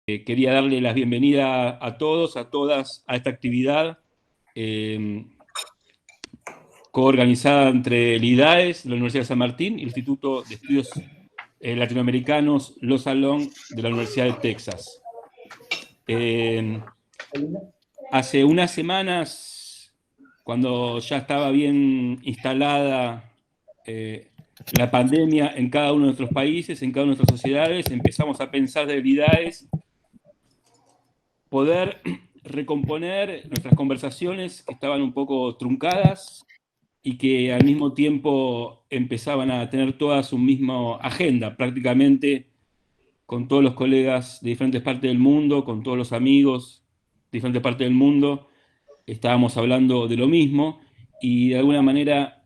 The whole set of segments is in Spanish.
Quería darle la bienvenida a todos, a todas, a esta actividad coorganizada entre el IDAES, la Universidad de San Martín, y el Instituto de Estudios Latinoamericanos Los Salón de la Universidad de Texas. Hace unas semanas, cuando ya estaba bien instalada la pandemia en cada uno de nuestros países, en cada una de nuestras sociedades, empezamos a pensar de IDAES poder recomponer nuestras conversaciones que estaban un poco truncadas y que al mismo tiempo empezaban a tener todas su misma agenda, prácticamente con todos los colegas de diferentes partes del mundo, con todos los amigos de diferentes partes del mundo, estábamos hablando de lo mismo y de alguna manera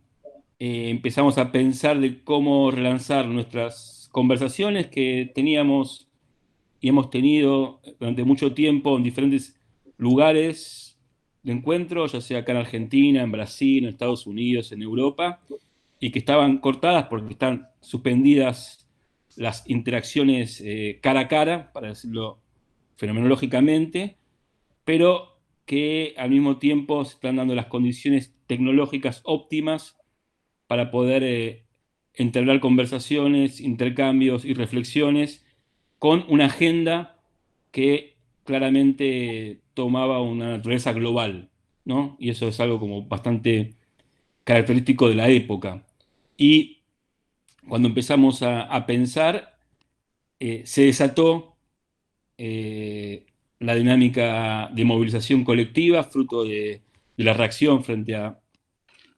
empezamos a pensar de cómo relanzar nuestras conversaciones que teníamos y hemos tenido durante mucho tiempo en diferentes lugares de encuentro, ya sea acá en Argentina, en Brasil, en Estados Unidos, en Europa, y que estaban cortadas porque están suspendidas las interacciones cara a cara, para decirlo fenomenológicamente, pero que al mismo tiempo se están dando las condiciones tecnológicas óptimas para poder entablar conversaciones, intercambios y reflexiones con una agenda que claramente tomaba una naturaleza global, ¿no? Y eso es algo como bastante característico de la época. Y cuando empezamos a pensar, se desató la dinámica de movilización colectiva, fruto de la reacción frente a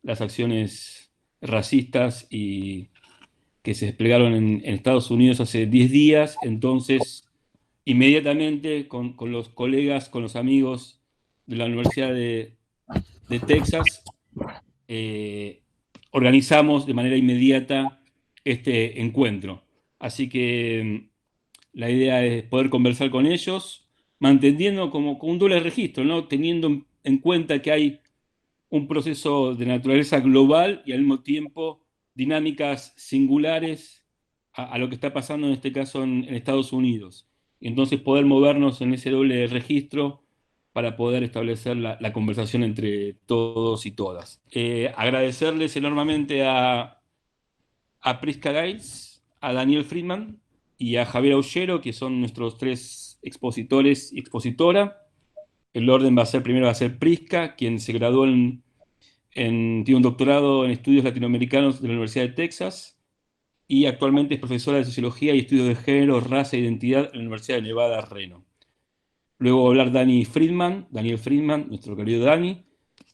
las acciones racistas y que se desplegaron en Estados Unidos hace 10 días. Entonces, inmediatamente con los colegas, con los amigos de la Universidad de Texas, organizamos de manera inmediata este encuentro. Así que la idea es poder conversar con ellos, manteniendo como un doble registro, ¿no? Teniendo en cuenta que hay un proceso de naturaleza global y al mismo tiempo dinámicas singulares a lo que está pasando en este caso en Estados Unidos. Y entonces poder movernos en ese doble registro para poder establecer la conversación entre todos y todas. Agradecerles enormemente a Prisca Gaitz, a Daniel Friedman y a Javier Aullero, que son nuestros 3 expositores y expositora. El orden primero va a ser Prisca, quien se graduó tiene un doctorado en estudios latinoamericanos de la Universidad de Texas y actualmente es profesora de Sociología y Estudios de Género, Raza e Identidad en la Universidad de Nevada, Reno. Luego va a hablar Daniel Friedman, nuestro querido Dani,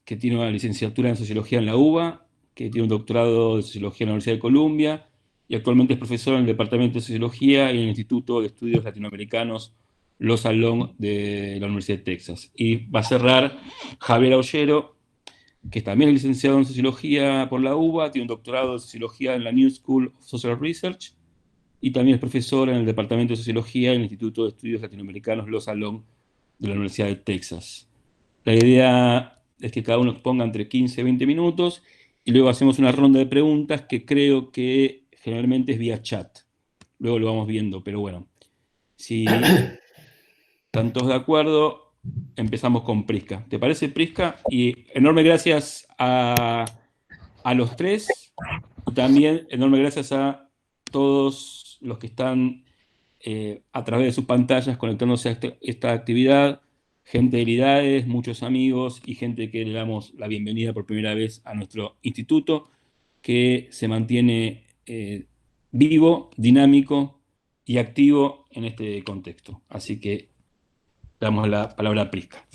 que tiene una licenciatura en Sociología en la UBA, que tiene un doctorado de Sociología en la Universidad de Columbia y actualmente es profesor en el Departamento de Sociología y en el Instituto de Estudios Latinoamericanos Los Salón de la Universidad de Texas. Y va a cerrar Javier Aullero, que también es licenciado en Sociología por la UBA, tiene un doctorado de Sociología en la New School of Social Research y también es profesor en el Departamento de Sociología en el Instituto de Estudios Latinoamericanos Los Salón de la Universidad de Texas. La idea es que cada uno exponga entre 15 y 20 minutos y luego hacemos una ronda de preguntas que creo que generalmente es vía chat. Luego lo vamos viendo, pero bueno, si están todos de acuerdo, empezamos con Prisca. ¿Te parece, Prisca? Y enorme gracias a los 3 y también enorme gracias a todos los que están a través de sus pantallas conectándose a esta actividad, gente de IDAES, muchos amigos y gente que le damos la bienvenida por primera vez a nuestro instituto, que se mantiene vivo, dinámico y activo en este contexto. Así que damos la palabra a Prisca.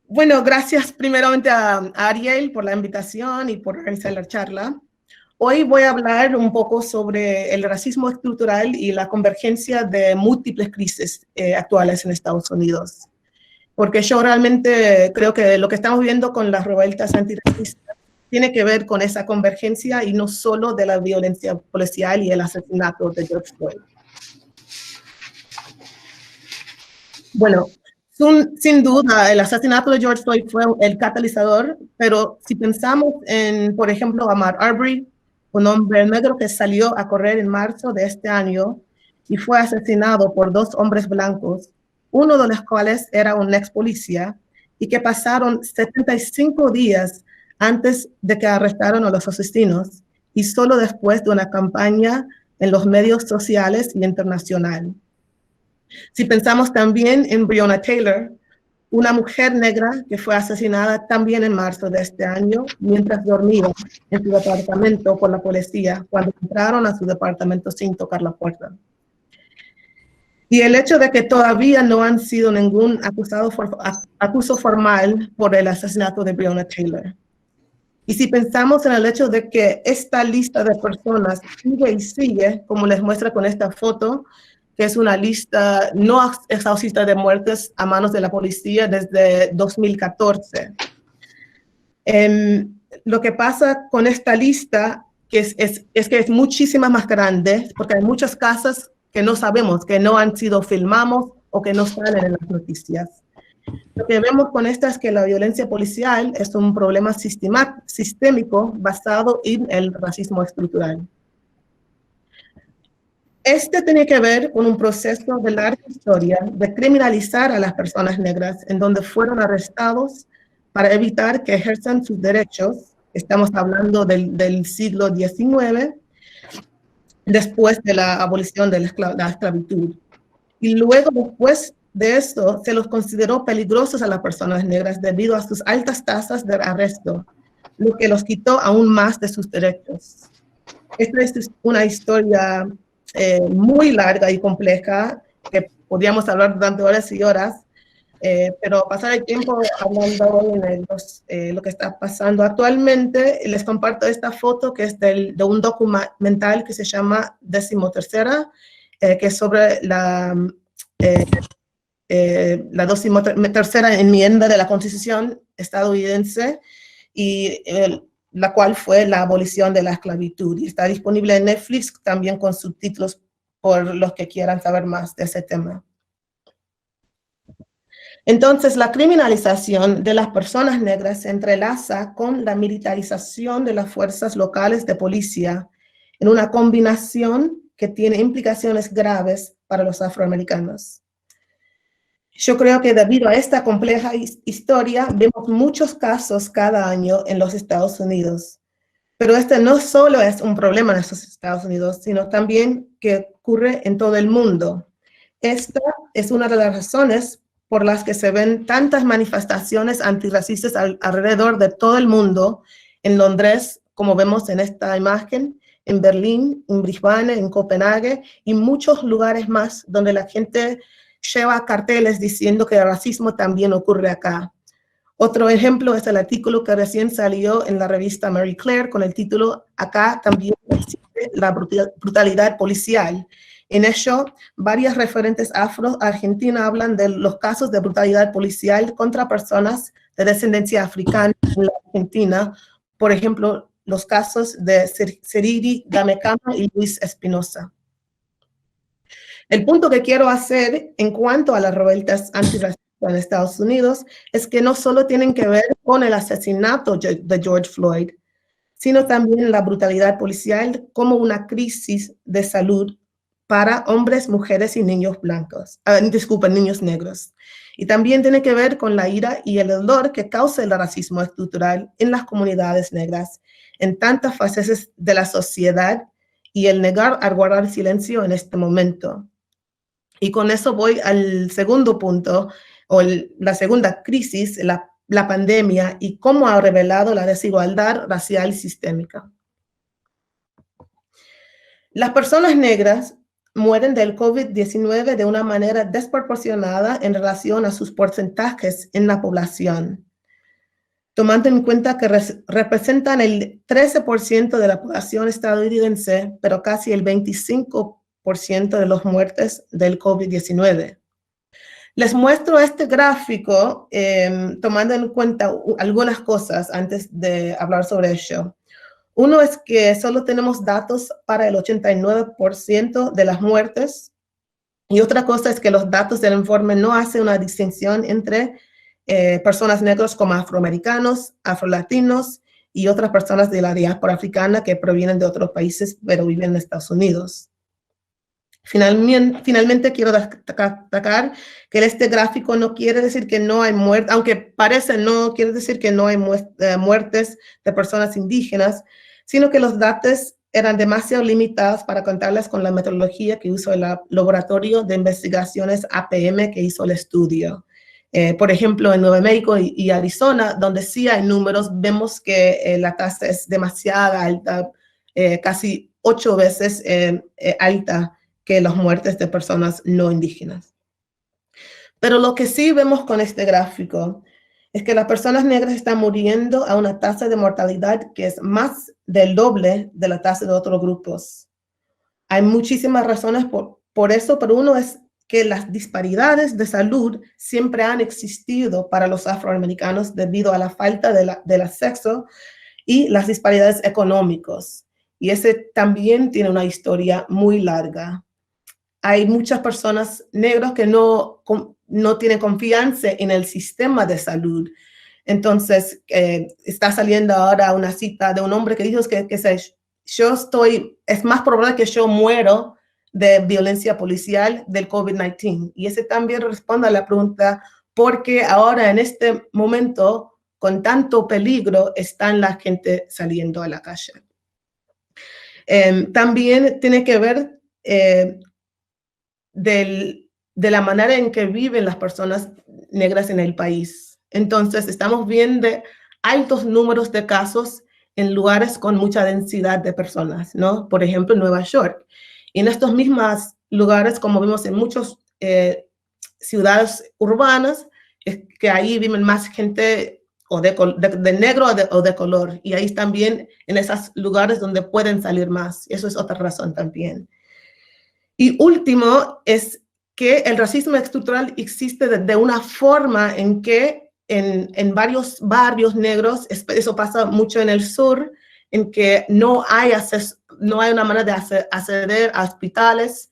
Bueno, gracias primeramente a Ariel por la invitación y por organizar la charla. Hoy voy a hablar un poco sobre el racismo estructural y la convergencia de múltiples crisis actuales en Estados Unidos. Porque yo realmente creo que lo que estamos viendo con las revueltas antirracistas tiene que ver con esa convergencia y no solo de la violencia policial y el asesinato de George Floyd. Bueno, sin duda, el asesinato de George Floyd fue el catalizador, pero si pensamos en, por ejemplo, Ahmaud Arbery, un hombre negro que salió a correr en marzo de este año y fue asesinado por 2 hombres blancos, uno de los cuales era un ex policía, y que pasaron 75 días antes de que arrestaron a los asesinos, y solo después de una campaña en los medios sociales y internacional. Si pensamos también en Breonna Taylor, una mujer negra que fue asesinada también en marzo de este año mientras dormía en su departamento por la policía cuando entraron a su departamento sin tocar la puerta. Y el hecho de que todavía no han sido ningún acuso formal por el asesinato de Breonna Taylor. Y si pensamos en el hecho de que esta lista de personas sigue y sigue, como les muestra con esta foto, que es una lista no exhaustiva de muertes a manos de la policía desde 2014. Lo que pasa con esta lista es que es muchísima más grande, porque hay muchas casos que no sabemos, que no han sido filmados o que no salen en las noticias. Lo que vemos con esta es que la violencia policial es un problema sistémico basado en el racismo estructural. Este tiene que ver con un proceso de larga historia de criminalizar a las personas negras en donde fueron arrestados para evitar que ejerzan sus derechos. Estamos hablando del siglo XIX, después de la abolición de la esclavitud. Y luego, después de esto, se los consideró peligrosos a las personas negras debido a sus altas tasas de arresto, lo que los quitó aún más de sus derechos. Esta es una historia muy larga y compleja que podríamos hablar durante horas y horas, pero pasar el tiempo hablando hoy en lo que está pasando actualmente. Les comparto esta foto que es de un documental que se llama 13ª, que es sobre la 13ª enmienda de la Constitución estadounidense, y la cual fue la abolición de la esclavitud. Y está disponible en Netflix también con subtítulos por los que quieran saber más de ese tema. Entonces, la criminalización de las personas negras se entrelaza con la militarización de las fuerzas locales de policía en una combinación que tiene implicaciones graves para los afroamericanos. Yo creo que debido a esta compleja historia, vemos muchos casos cada año en los Estados Unidos. Pero este no solo es un problema en los Estados Unidos, sino también que ocurre en todo el mundo. Esta es una de las razones por las que se ven tantas manifestaciones antirracistas alrededor de todo el mundo, en Londres, como vemos en esta imagen, en Berlín, en Brisbane, en Copenhague y muchos lugares más donde la gente lleva carteles diciendo que el racismo también ocurre acá. Otro ejemplo es el artículo que recién salió en la revista Marie Claire con el título "Acá también existe la brutalidad policial". En ello, varias referentes afro-argentinas hablan de los casos de brutalidad policial contra personas de descendencia africana en la Argentina, por ejemplo, los casos de Seriri Dhamekama y Luis Espinosa. El punto que quiero hacer en cuanto a las revueltas antirracistas en Estados Unidos es que no solo tienen que ver con el asesinato de George Floyd, sino también la brutalidad policial como una crisis de salud para hombres, mujeres y niños blancos, niños negros. Y también tiene que ver con la ira y el dolor que causa el racismo estructural en las comunidades negras, en tantas fases de la sociedad, y el negar a guardar silencio en este momento. Y con eso voy al segundo punto, o la segunda crisis, la pandemia, y cómo ha revelado la desigualdad racial sistémica. Las personas negras mueren del COVID-19 de una manera desproporcionada en relación a sus porcentajes en la población, tomando en cuenta que representan el 13% de la población estadounidense, pero casi el 25% de las muertes del COVID-19. Les muestro este gráfico tomando en cuenta algunas cosas antes de hablar sobre ello. Uno es que solo tenemos datos para el 89% de las muertes, y otra cosa es que los datos del informe no hacen una distinción entre personas negras como afroamericanos, afrolatinos y otras personas de la diáspora africana que provienen de otros países pero viven en Estados Unidos. Finalmente quiero destacar que este gráfico no quiere decir que no hay muertes, aunque parece no quiere decir que no hay muertes de personas indígenas, sino que los datos eran demasiado limitados para contarles con la metodología que usó el Laboratorio de Investigaciones APM que hizo el estudio. Por ejemplo, en Nuevo México y Arizona, donde sí hay números, vemos que la tasa es demasiado alta, casi 8 veces alta que las muertes de personas no indígenas. Pero lo que sí vemos con este gráfico es que las personas negras están muriendo a una tasa de mortalidad que es más del doble de la tasa de otros grupos. Hay muchísimas razones por eso, pero uno es que las disparidades de salud siempre han existido para los afroamericanos debido a la falta del acceso y las disparidades económicas. Y ese también tiene una historia muy larga. Hay muchas personas negras que no tienen confianza en el sistema de salud. Entonces, está saliendo ahora una cita de un hombre que dijo que es más probable que yo muero de violencia policial del COVID-19. Y ese también responde a la pregunta, ¿por qué ahora en este momento, con tanto peligro, están la gente saliendo a la calle? También tiene que ver de la manera en que viven las personas negras en el país. Entonces, estamos viendo altos números de casos en lugares con mucha densidad de personas, ¿no? Por ejemplo, en Nueva York. Y en estos mismos lugares, como vimos en muchas ciudades urbanas, es que ahí viven más gente o de negro o de color. Y ahí también en esos lugares donde pueden salir más. Eso es otra razón también. Y último es que el racismo estructural existe de una forma en que en varios barrios negros, eso pasa mucho en el sur, en que no hay una manera de acceder a hospitales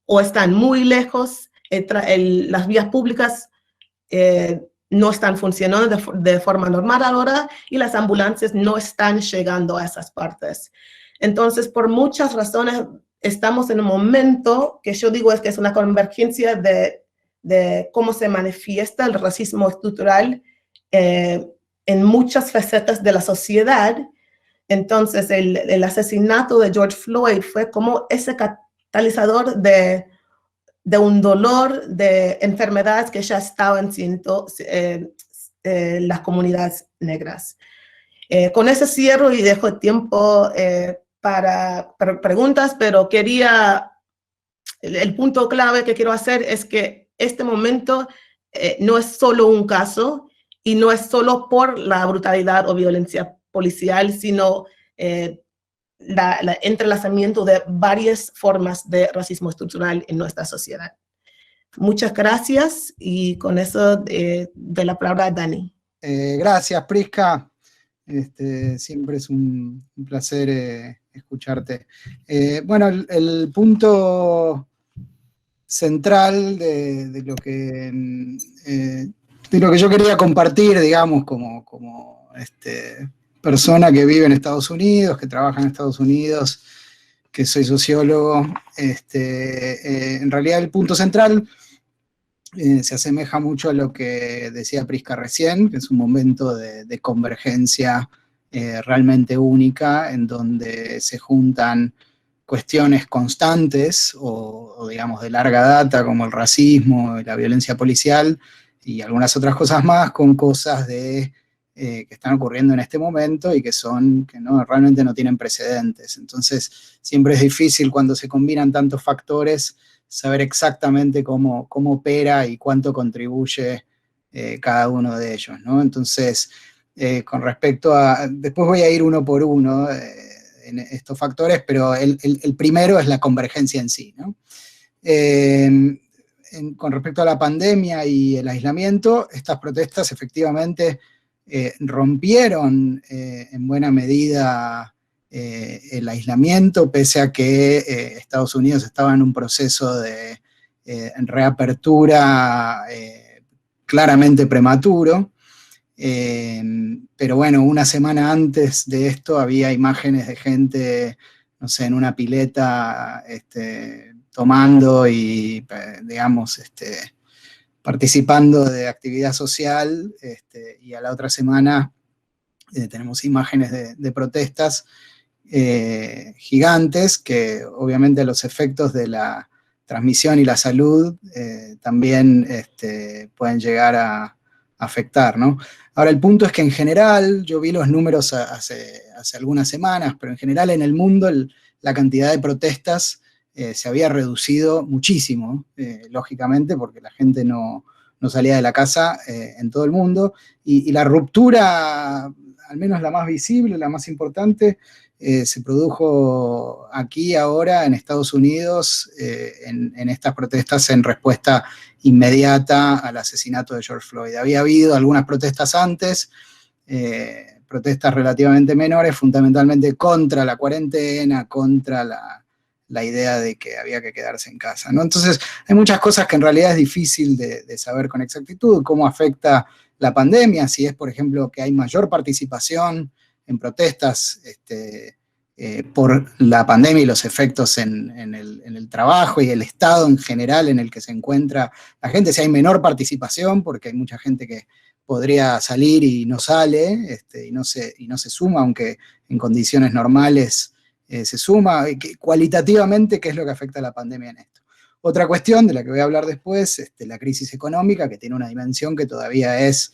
o están muy lejos, las vías públicas no están funcionando de forma normal ahora y las ambulancias no están llegando a esas partes. Entonces, por muchas razones, estamos en un momento que yo digo que es una convergencia de cómo se manifiesta el racismo estructural en muchas facetas de la sociedad. Entonces, el asesinato de George Floyd fue como ese catalizador de un dolor, de enfermedades que ya estaban siendo las comunidades negras. Con ese cierro y dejo tiempo para preguntas, pero el punto clave que quiero hacer es que este momento no es solo un caso y no es solo por la brutalidad o violencia policial, sino el entrelazamiento de varias formas de racismo estructural en nuestra sociedad. Muchas gracias y con eso de la palabra a Dani. Gracias, Prisca. Siempre es un placer escucharte. Bueno, el punto central de lo que yo quería compartir, digamos, como persona que vive en Estados Unidos, que trabaja en Estados Unidos, que soy sociólogo, en realidad el punto central se asemeja mucho a lo que decía Prisca recién, que es un momento de convergencia realmente única, en donde se juntan cuestiones constantes o digamos de larga data, como el racismo, la violencia policial y algunas otras cosas más, con cosas que están ocurriendo en este momento y que realmente no tienen precedentes. Entonces, siempre es difícil cuando se combinan tantos factores saber exactamente cómo opera y cuánto contribuye cada uno de ellos, ¿no? Entonces, con respecto a... Después voy a ir uno por uno en estos factores, pero el primero es la convergencia en sí, ¿no? Con respecto a la pandemia y el aislamiento, estas protestas efectivamente rompieron en buena medida el aislamiento, pese a que Estados Unidos estaba en un proceso de reapertura claramente prematuro. Pero bueno, una semana antes de esto había imágenes de gente, no sé, en una pileta tomando y, digamos, participando de actividad social, y a la otra semana tenemos imágenes de protestas gigantes que obviamente los efectos de la transmisión y la salud también pueden llegar a afectar, ¿no? Ahora, el punto es que en general, yo vi los números hace algunas semanas, pero en general en el mundo la cantidad de protestas se había reducido muchísimo, lógicamente, porque la gente no salía de la casa en todo el mundo, y la ruptura, al menos la más visible, la más importante, se produjo aquí ahora en Estados Unidos en estas protestas en respuesta inmediata al asesinato de George Floyd. Había habido algunas protestas antes, protestas relativamente menores, fundamentalmente contra la cuarentena, contra la idea de que había que quedarse en casa, ¿no? Entonces, hay muchas cosas que en realidad es difícil de saber con exactitud, cómo afecta la pandemia, si es, por ejemplo, que hay mayor participación en protestas por la pandemia y los efectos en el trabajo y el estado en general en el que se encuentra la gente, si hay menor participación, porque hay mucha gente que podría salir y no sale, y no se suma, aunque en condiciones normales se suma. Cualitativamente, ¿qué es lo que afecta a la pandemia en esto? Otra cuestión de la que voy a hablar después, la crisis económica, que tiene una dimensión que todavía es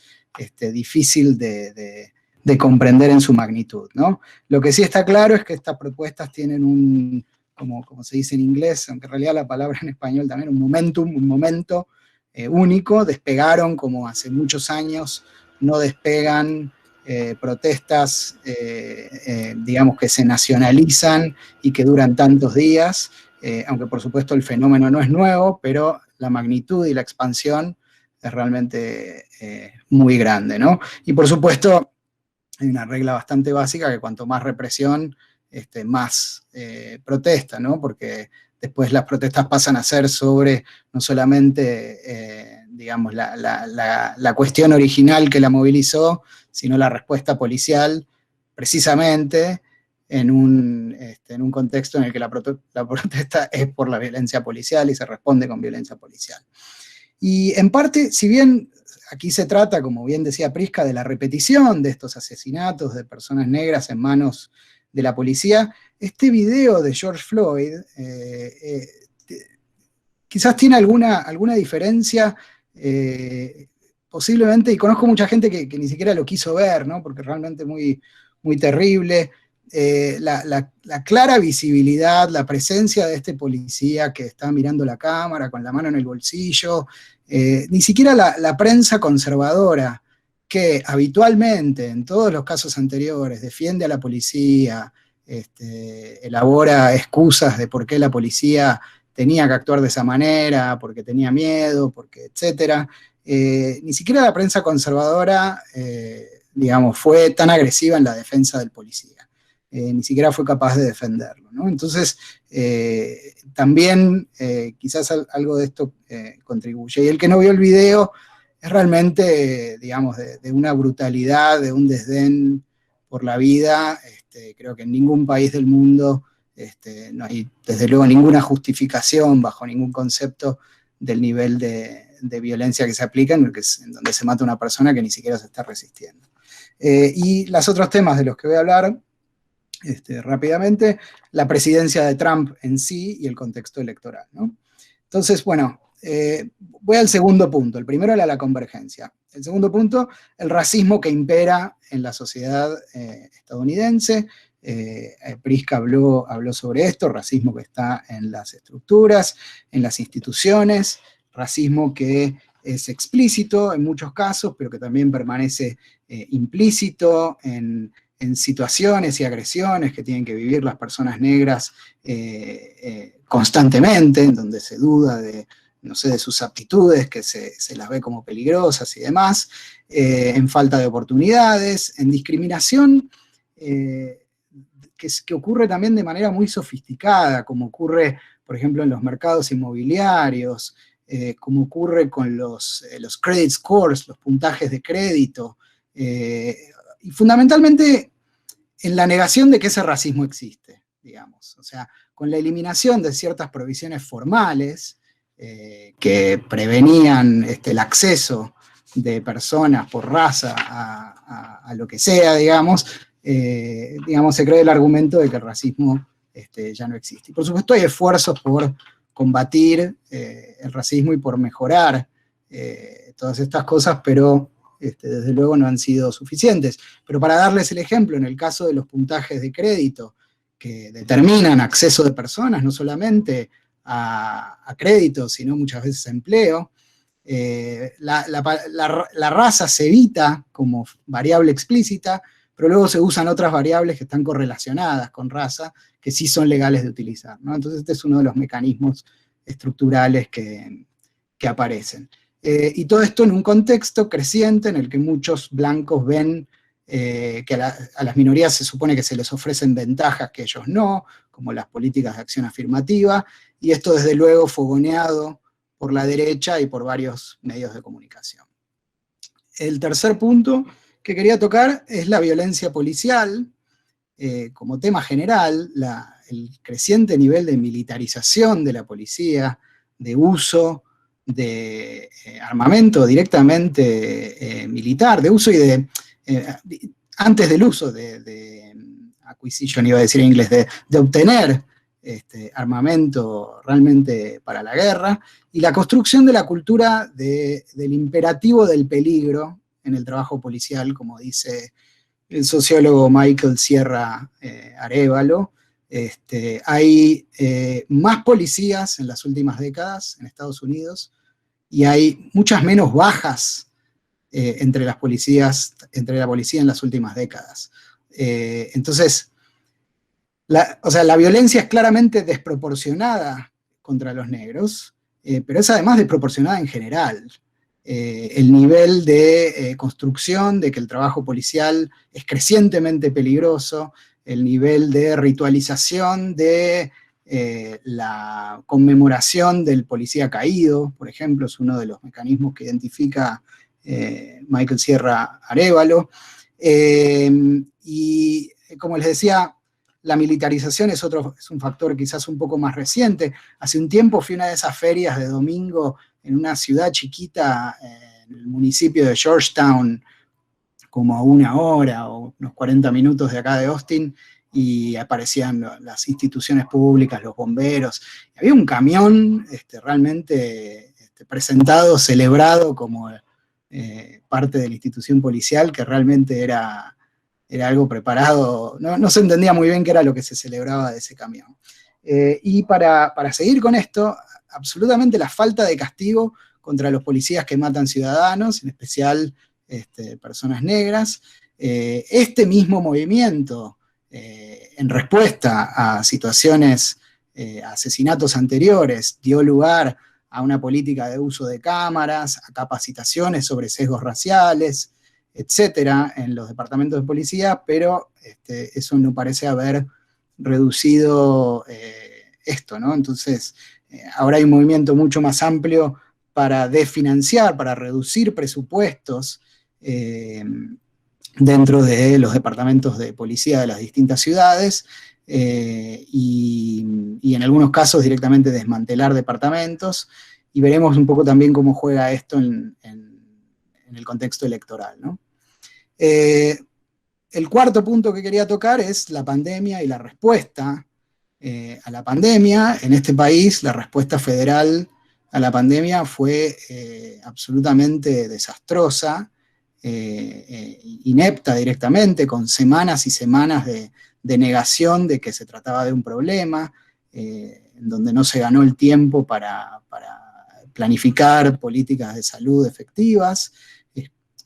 difícil de comprender en su magnitud, ¿no? Lo que sí está claro es que estas propuestas tienen como se dice en inglés, aunque en realidad la palabra en español también, un momento único. Despegaron como hace muchos años no despegan protestas, digamos, que se nacionalizan y que duran tantos días, aunque por supuesto el fenómeno no es nuevo, pero la magnitud y la expansión es realmente muy grande, ¿no? Y por supuesto hay una regla bastante básica, que cuanto más represión, más protesta, ¿no? Porque después las protestas pasan a ser sobre no solamente, digamos, la cuestión original que la movilizó, sino la respuesta policial, precisamente en un contexto en el que la protesta es por la violencia policial y se responde con violencia policial. Y en parte, si bien aquí se trata, como bien decía Prisca, de la repetición de estos asesinatos de personas negras en manos de la policía, este video de George Floyd quizás tiene alguna diferencia, posiblemente, y conozco mucha gente que ni siquiera lo quiso ver, ¿no? Porque realmente muy, muy terrible. La clara visibilidad, la presencia de este policía que está mirando la cámara con la mano en el bolsillo, ni siquiera la prensa conservadora, que habitualmente en todos los casos anteriores defiende a la policía, elabora excusas de por qué la policía tenía que actuar de esa manera, porque tenía miedo, porque etcétera. Ni siquiera la prensa conservadora, digamos, fue tan agresiva en la defensa del policía. Ni siquiera fue capaz de defenderlo, ¿no? Entonces, también quizás algo de esto contribuye. Y el que no vio el video es realmente, digamos, de una brutalidad, de un desdén por la vida. Creo que en ningún país del mundo no hay, desde luego, ninguna justificación bajo ningún concepto del nivel de violencia que se aplica, en donde se mata una persona que ni siquiera se está resistiendo. Y los otros temas de los que voy a hablar rápidamente, la presidencia de Trump en sí y el contexto electoral, ¿no? Entonces, bueno, voy al segundo punto. El primero era la convergencia. El segundo punto, el racismo que impera en la sociedad estadounidense. Prisca habló sobre esto, racismo que está en las estructuras, en las instituciones, racismo que es explícito en muchos casos, pero que también permanece implícito en situaciones y agresiones que tienen que vivir las personas negras constantemente, en donde se duda de sus aptitudes, que se las ve como peligrosas y demás, en falta de oportunidades, en discriminación, que ocurre también de manera muy sofisticada, como ocurre, por ejemplo, en los mercados inmobiliarios, como ocurre con los credit scores, los puntajes de crédito, y fundamentalmente en la negación de que ese racismo existe, digamos. O sea, con la eliminación de ciertas provisiones formales que prevenían el acceso de personas por raza a lo que sea, digamos, se cree el argumento de que el racismo ya no existe. Y por supuesto hay esfuerzos por combatir el racismo y por mejorar todas estas cosas, pero desde luego no han sido suficientes. Pero para darles el ejemplo, en el caso de los puntajes de crédito que determinan acceso de personas, no solamente a crédito, sino muchas veces a empleo, la raza se evita como variable explícita, pero luego se usan otras variables que están correlacionadas con raza, que sí son legales de utilizar, ¿no? Entonces este es uno de los mecanismos estructurales que aparecen. Y todo esto en un contexto creciente en el que muchos blancos ven que a las minorías se supone que se les ofrecen ventajas que ellos no, como las políticas de acción afirmativa, y esto desde luego fogoneado por la derecha y por varios medios de comunicación. El tercer punto que quería tocar es la violencia policial, como tema general, el creciente nivel de militarización de la policía, de uso de armamento directamente militar, de uso y de, antes del uso de acquisition, iba a decir en inglés, de obtener armamento realmente para la guerra, y la construcción de la cultura del imperativo del peligro en el trabajo policial, como dice el sociólogo Michael Sierra Arévalo. Hay más policías en las últimas décadas en Estados Unidos y hay muchas menos bajas entre la policía en las últimas décadas. Entonces, la violencia es claramente desproporcionada contra los negros, pero es además desproporcionada en general. El nivel de construcción de que el trabajo policial es crecientemente peligroso, el nivel de ritualización de la conmemoración del policía caído, por ejemplo, es uno de los mecanismos que identifica Michael Sierra Arévalo. Y como les decía, la militarización es un factor quizás un poco más reciente. Hace un tiempo fui a una de esas ferias de domingo en una ciudad chiquita, en el municipio de Georgetown, como a 1 hora o unos 40 minutos de acá de Austin, y aparecían las instituciones públicas, los bomberos. Había un camión realmente presentado, celebrado como parte de la institución policial, que realmente era algo preparado. No se entendía muy bien qué era lo que se celebraba de ese camión. Y para seguir con esto, absolutamente la falta de castigo contra los policías que matan ciudadanos, en especial personas negras. Este mismo movimiento, en respuesta a situaciones, asesinatos anteriores, dio lugar a una política de uso de cámaras, a capacitaciones sobre sesgos raciales, etcétera, en los departamentos de policía, pero eso no parece haber reducido esto, ¿no? Entonces, ahora hay un movimiento mucho más amplio para desfinanciar, para reducir presupuestos dentro de los departamentos de policía de las distintas ciudades, y en algunos casos directamente desmantelar departamentos, y veremos un poco también cómo juega esto en el contexto electoral, ¿no? El cuarto punto que quería tocar es la pandemia y la respuesta a la pandemia. En este país, la respuesta federal a la pandemia fue absolutamente desastrosa, inepta directamente, con semanas y semanas de negación de que se trataba de un problema, en donde no se ganó el tiempo para planificar políticas de salud efectivas,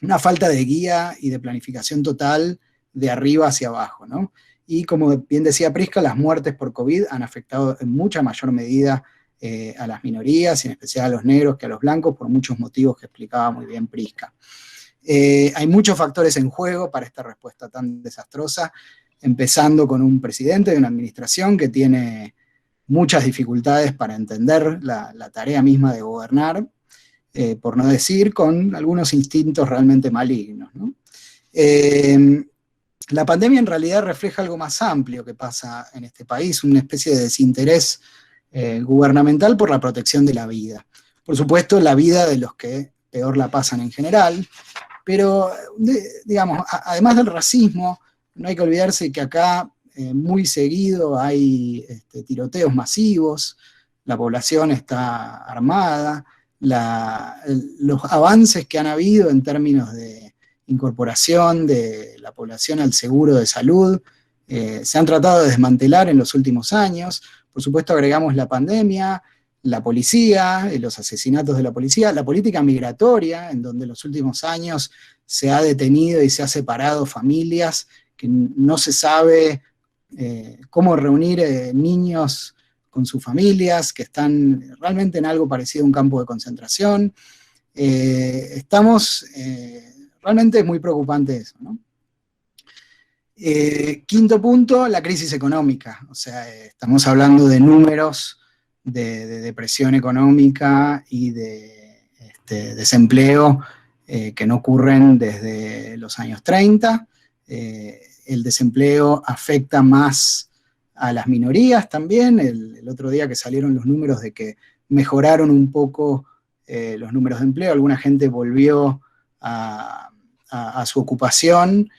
una falta de guía y de planificación total de arriba hacia abajo, ¿no? Y como bien decía Prisca, las muertes por COVID han afectado en mucha mayor medida a las minorías, y en especial a los negros que a los blancos, por muchos motivos que explicaba muy bien Prisca. Hay muchos factores en juego para esta respuesta tan desastrosa, empezando con un presidente de una administración que tiene muchas dificultades para entender la tarea misma de gobernar, por no decir con algunos instintos realmente malignos, ¿no? la pandemia en realidad refleja algo más amplio que pasa en este país, una especie de desinterés gubernamental por la protección de la vida. Por supuesto, la vida de los que peor la pasan en general, pero, digamos, además del racismo, no hay que olvidarse que acá muy seguido hay tiroteos masivos, la población está armada, los avances que han habido en términos de incorporación de la población al seguro de salud se han tratado de desmantelar en los últimos años. Por supuesto, agregamos la pandemia, la policía, los asesinatos de la policía, la política migratoria, en donde en los últimos años se ha detenido y se ha separado familias, que no se sabe cómo reunir niños con sus familias, que están realmente en algo parecido a un campo de concentración. Realmente es muy preocupante eso, ¿no? Quinto punto, la crisis económica. O sea, estamos hablando de números de depresión económica y de desempleo que no ocurren desde los años 30. El desempleo afecta más a las minorías también. El otro día que salieron los números de que mejoraron un poco los números de empleo, alguna gente volvió a su ocupación.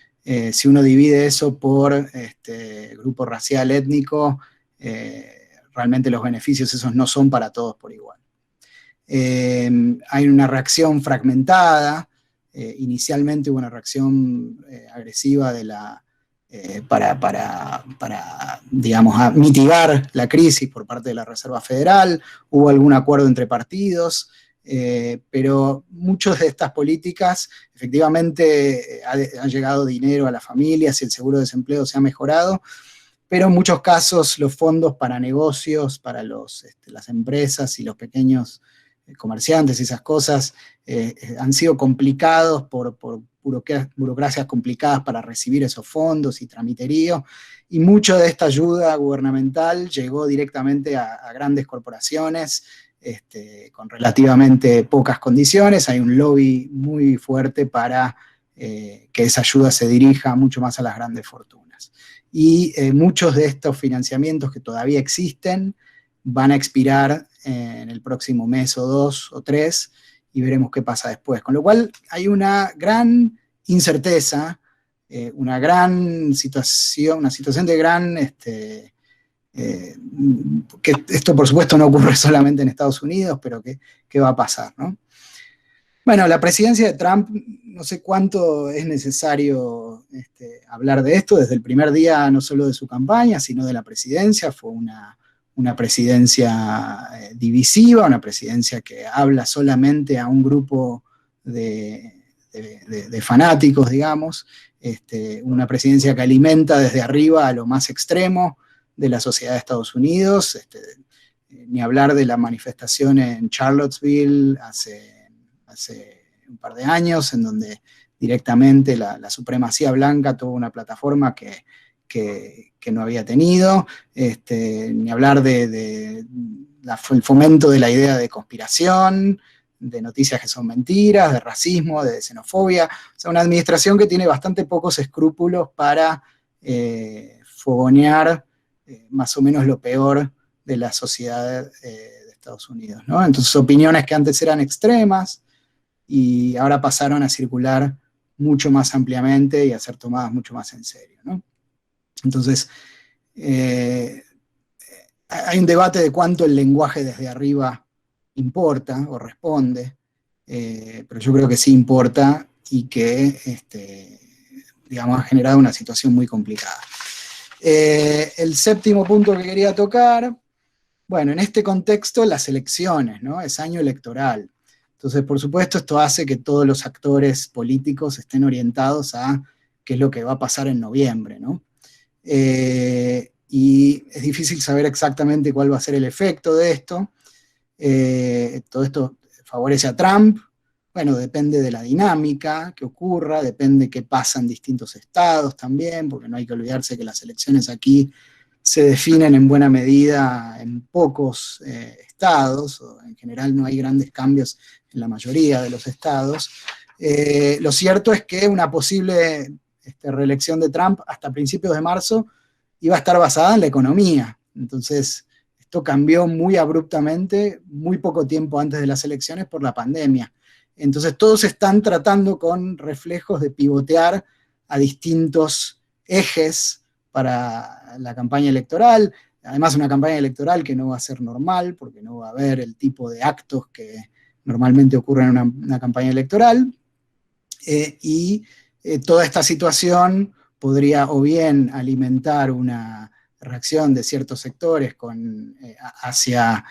Si uno divide eso por grupo racial, étnico, realmente los beneficios esos no son para todos por igual. Hay una reacción fragmentada. Inicialmente hubo una reacción agresiva para digamos, mitigar la crisis por parte de la Reserva Federal. Hubo algún acuerdo entre partidos, pero muchas de estas políticas, efectivamente, ha llegado dinero a las familias y el seguro de desempleo se ha mejorado, pero en muchos casos los fondos para negocios, para las empresas y los pequeños comerciantes y esas cosas, han sido complicados por burocracias complicadas para recibir esos fondos y tramiterío, y mucho de esta ayuda gubernamental llegó directamente a grandes corporaciones, con relativamente pocas condiciones. Hay un lobby muy fuerte para que esa ayuda se dirija mucho más a las grandes fortunas. Y muchos de estos financiamientos que todavía existen van a expirar en el próximo mes o 2 o 3, y veremos qué pasa después. Con lo cual hay una gran incerteza, una situación de gran... que esto por supuesto no ocurre solamente en Estados Unidos, pero ¿qué va a pasar, ¿no? Bueno, la presidencia de Trump, no sé cuánto es necesario hablar de esto. Desde el primer día, no solo de su campaña, sino de la presidencia, fue una presidencia divisiva, una presidencia que habla solamente a un grupo de fanáticos, digamos, una presidencia que alimenta desde arriba a lo más extremo de la sociedad de Estados Unidos, ni hablar de la manifestación en Charlottesville hace un par de años, en donde directamente la supremacía blanca tuvo una plataforma que no había tenido, ni hablar del fomento de la idea de conspiración, de noticias que son mentiras, de racismo, de xenofobia. O sea, una administración que tiene bastante pocos escrúpulos para fogonear más o menos lo peor de la sociedad de Estados Unidos, ¿no? Entonces, opiniones que antes eran extremas y ahora pasaron a circular mucho más ampliamente y a ser tomadas mucho más en serio, ¿no? Entonces, hay un debate de cuánto el lenguaje desde arriba importa o responde, pero yo creo que sí importa y que, digamos, ha generado una situación muy complicada. El séptimo punto que quería tocar, bueno, en este contexto las elecciones, ¿no? Es año electoral. Entonces, por supuesto, esto hace que todos los actores políticos estén orientados a qué es lo que va a pasar en noviembre, ¿no? Y es difícil saber exactamente cuál va a ser el efecto de esto. Todo esto favorece a Trump. Bueno, depende de la dinámica que ocurra, depende qué pasa en distintos estados también, porque no hay que olvidarse que las elecciones aquí se definen en buena medida en pocos estados, o en general no hay grandes cambios en la mayoría de los estados. Lo cierto es que una posible reelección de Trump hasta principios de marzo iba a estar basada en la economía. Entonces, esto cambió muy abruptamente, muy poco tiempo antes de las elecciones por la pandemia. Entonces, todos están tratando con reflejos de pivotear a distintos ejes para la campaña electoral. Además, una campaña electoral que no va a ser normal, porque no va a haber el tipo de actos que normalmente ocurren en una campaña electoral. Toda esta situación podría o bien alimentar una reacción de ciertos sectores hacia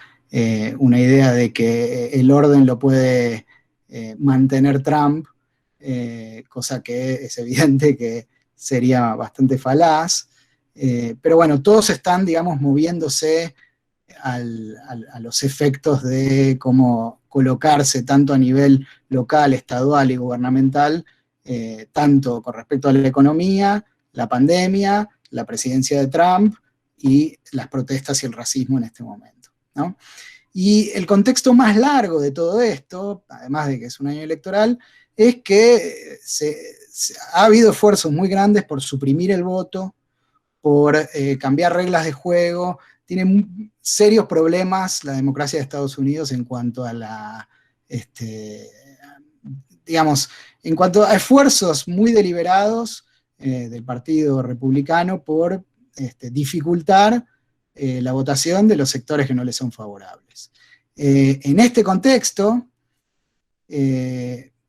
una idea de que el orden lo puede mantener Trump, cosa que es evidente que sería bastante falaz. Pero bueno, todos están, digamos, moviéndose a los efectos de cómo colocarse tanto a nivel local, estadual y gubernamental, tanto con respecto a la economía, la pandemia, la presidencia de Trump y las protestas y el racismo en este momento, ¿no? Y el contexto más largo de todo esto, además de que es un año electoral, es que ha habido esfuerzos muy grandes por suprimir el voto, por cambiar reglas de juego. Tiene serios problemas la democracia de Estados Unidos en cuanto a digamos, en cuanto a esfuerzos muy deliberados del Partido Republicano por dificultar la votación de los sectores que no les son favorables. En este contexto,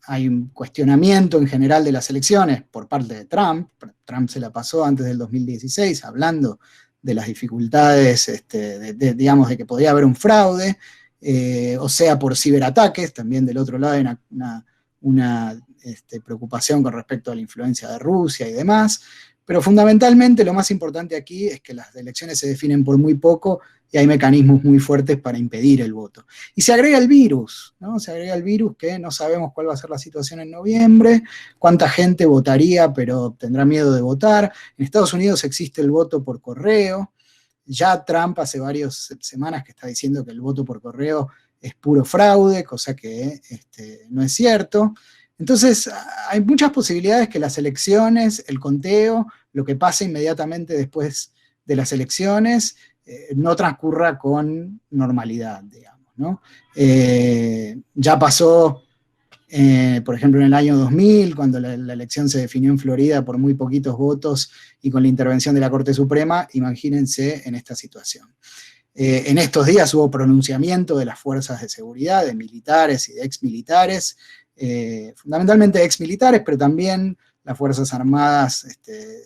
hay un cuestionamiento en general de las elecciones por parte de Trump. Trump se la pasó antes del 2016 hablando de las dificultades, digamos, de que podría haber un fraude, o sea, por ciberataques. También del otro lado hay una preocupación con respecto a la influencia de Rusia y demás. Pero fundamentalmente lo más importante aquí es que las elecciones se definen por muy poco y hay mecanismos muy fuertes para impedir el voto. Y se agrega el virus, ¿no? Se agrega el virus, que no sabemos cuál va a ser la situación en noviembre, cuánta gente votaría pero tendrá miedo de votar. En Estados Unidos existe el voto por correo. Ya Trump hace varias semanas que está diciendo que el voto por correo es puro fraude, cosa que no es cierto. Entonces, hay muchas posibilidades que las elecciones, el conteo, lo que pase inmediatamente después de las elecciones, no transcurra con normalidad, digamos, ¿no? Ya pasó, por ejemplo, en el año 2000, cuando la elección se definió en Florida por muy poquitos votos y con la intervención de la Corte Suprema. Imagínense en esta situación. En estos días hubo pronunciamiento de las fuerzas de seguridad, de militares y de exmilitares, fundamentalmente exmilitares, pero también las Fuerzas Armadas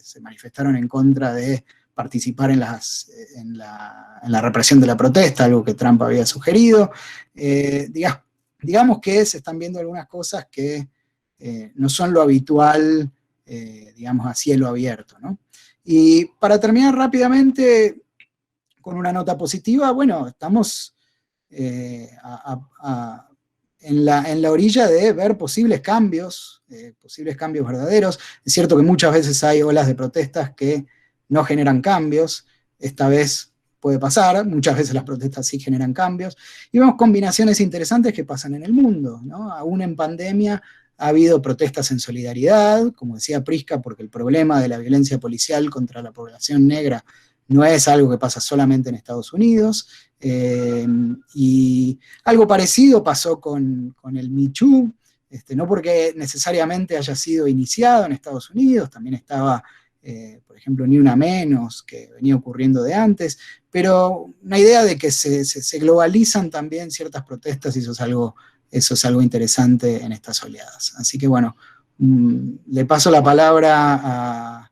se manifestaron en contra de participar en la represión de la protesta, algo que Trump había sugerido. Digamos que se están viendo algunas cosas que no son lo habitual, digamos, a cielo abierto, ¿no? Y para terminar rápidamente con una nota positiva, bueno, estamos en la orilla de ver posibles cambios verdaderos. Es cierto que muchas veces hay olas de protestas que no generan cambios. Esta vez puede pasar, muchas veces las protestas sí generan cambios, y vemos combinaciones interesantes que pasan en el mundo, ¿no? Aún en pandemia ha habido protestas en solidaridad, como decía Prisca, porque el problema de la violencia policial contra la población negra no es algo que pasa solamente en Estados Unidos, y algo parecido pasó con el Me Too, no porque necesariamente haya sido iniciado en Estados Unidos, también estaba, por ejemplo, Ni Una Menos, que venía ocurriendo de antes, pero una idea de que se globalizan también ciertas protestas, y eso es algo interesante en estas oleadas. Así que bueno, le paso la palabra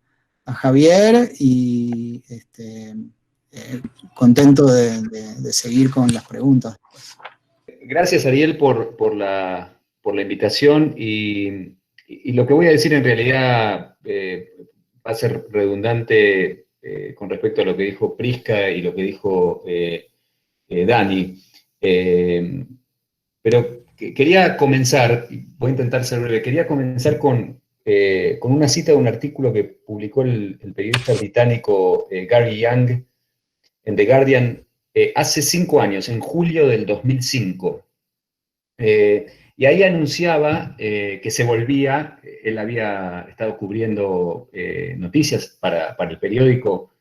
a Javier y contento de seguir con las preguntas. Gracias, Ariel, por la invitación, y lo que voy a decir en realidad va a ser redundante con respecto a lo que dijo Prisca y lo que dijo Dani. Pero quería comenzar, y voy a intentar ser breve, quería comenzar con una cita de un artículo que publicó el periodista británico Gary Young en The Guardian hace 5 años, en julio del 2005. y ahí anunciaba que se volvía, él había estado cubriendo noticias para el periódico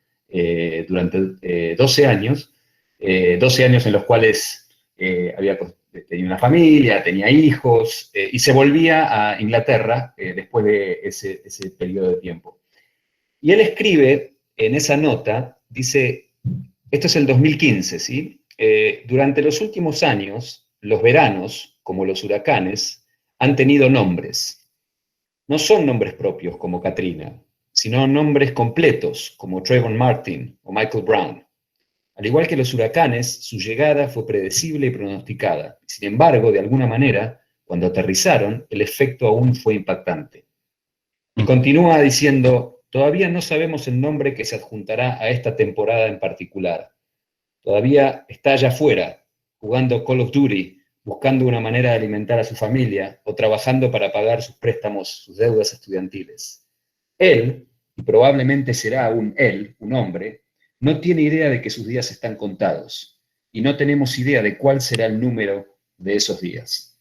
durante 12 años, 12 años en los cuales tenía una familia, tenía hijos, y se volvía a Inglaterra después de ese periodo de tiempo. Y él escribe en esa nota, dice, esto es el 2015, ¿sí? Durante los últimos años, los veranos, como los huracanes, han tenido nombres. No son nombres propios como Katrina, sino nombres completos como Trayvon Martin o Michael Brown. Al igual que los huracanes, su llegada fue predecible y pronosticada. Sin embargo, de alguna manera, cuando aterrizaron, el efecto aún fue impactante. Y continúa diciendo, todavía no sabemos el nombre que se adjuntará a esta temporada en particular. Todavía está allá afuera, jugando Call of Duty, buscando una manera de alimentar a su familia o trabajando para pagar sus préstamos, sus deudas estudiantiles. Él, y probablemente será él, un hombre, no tiene idea de que sus días están contados y no tenemos idea de cuál será el número de esos días.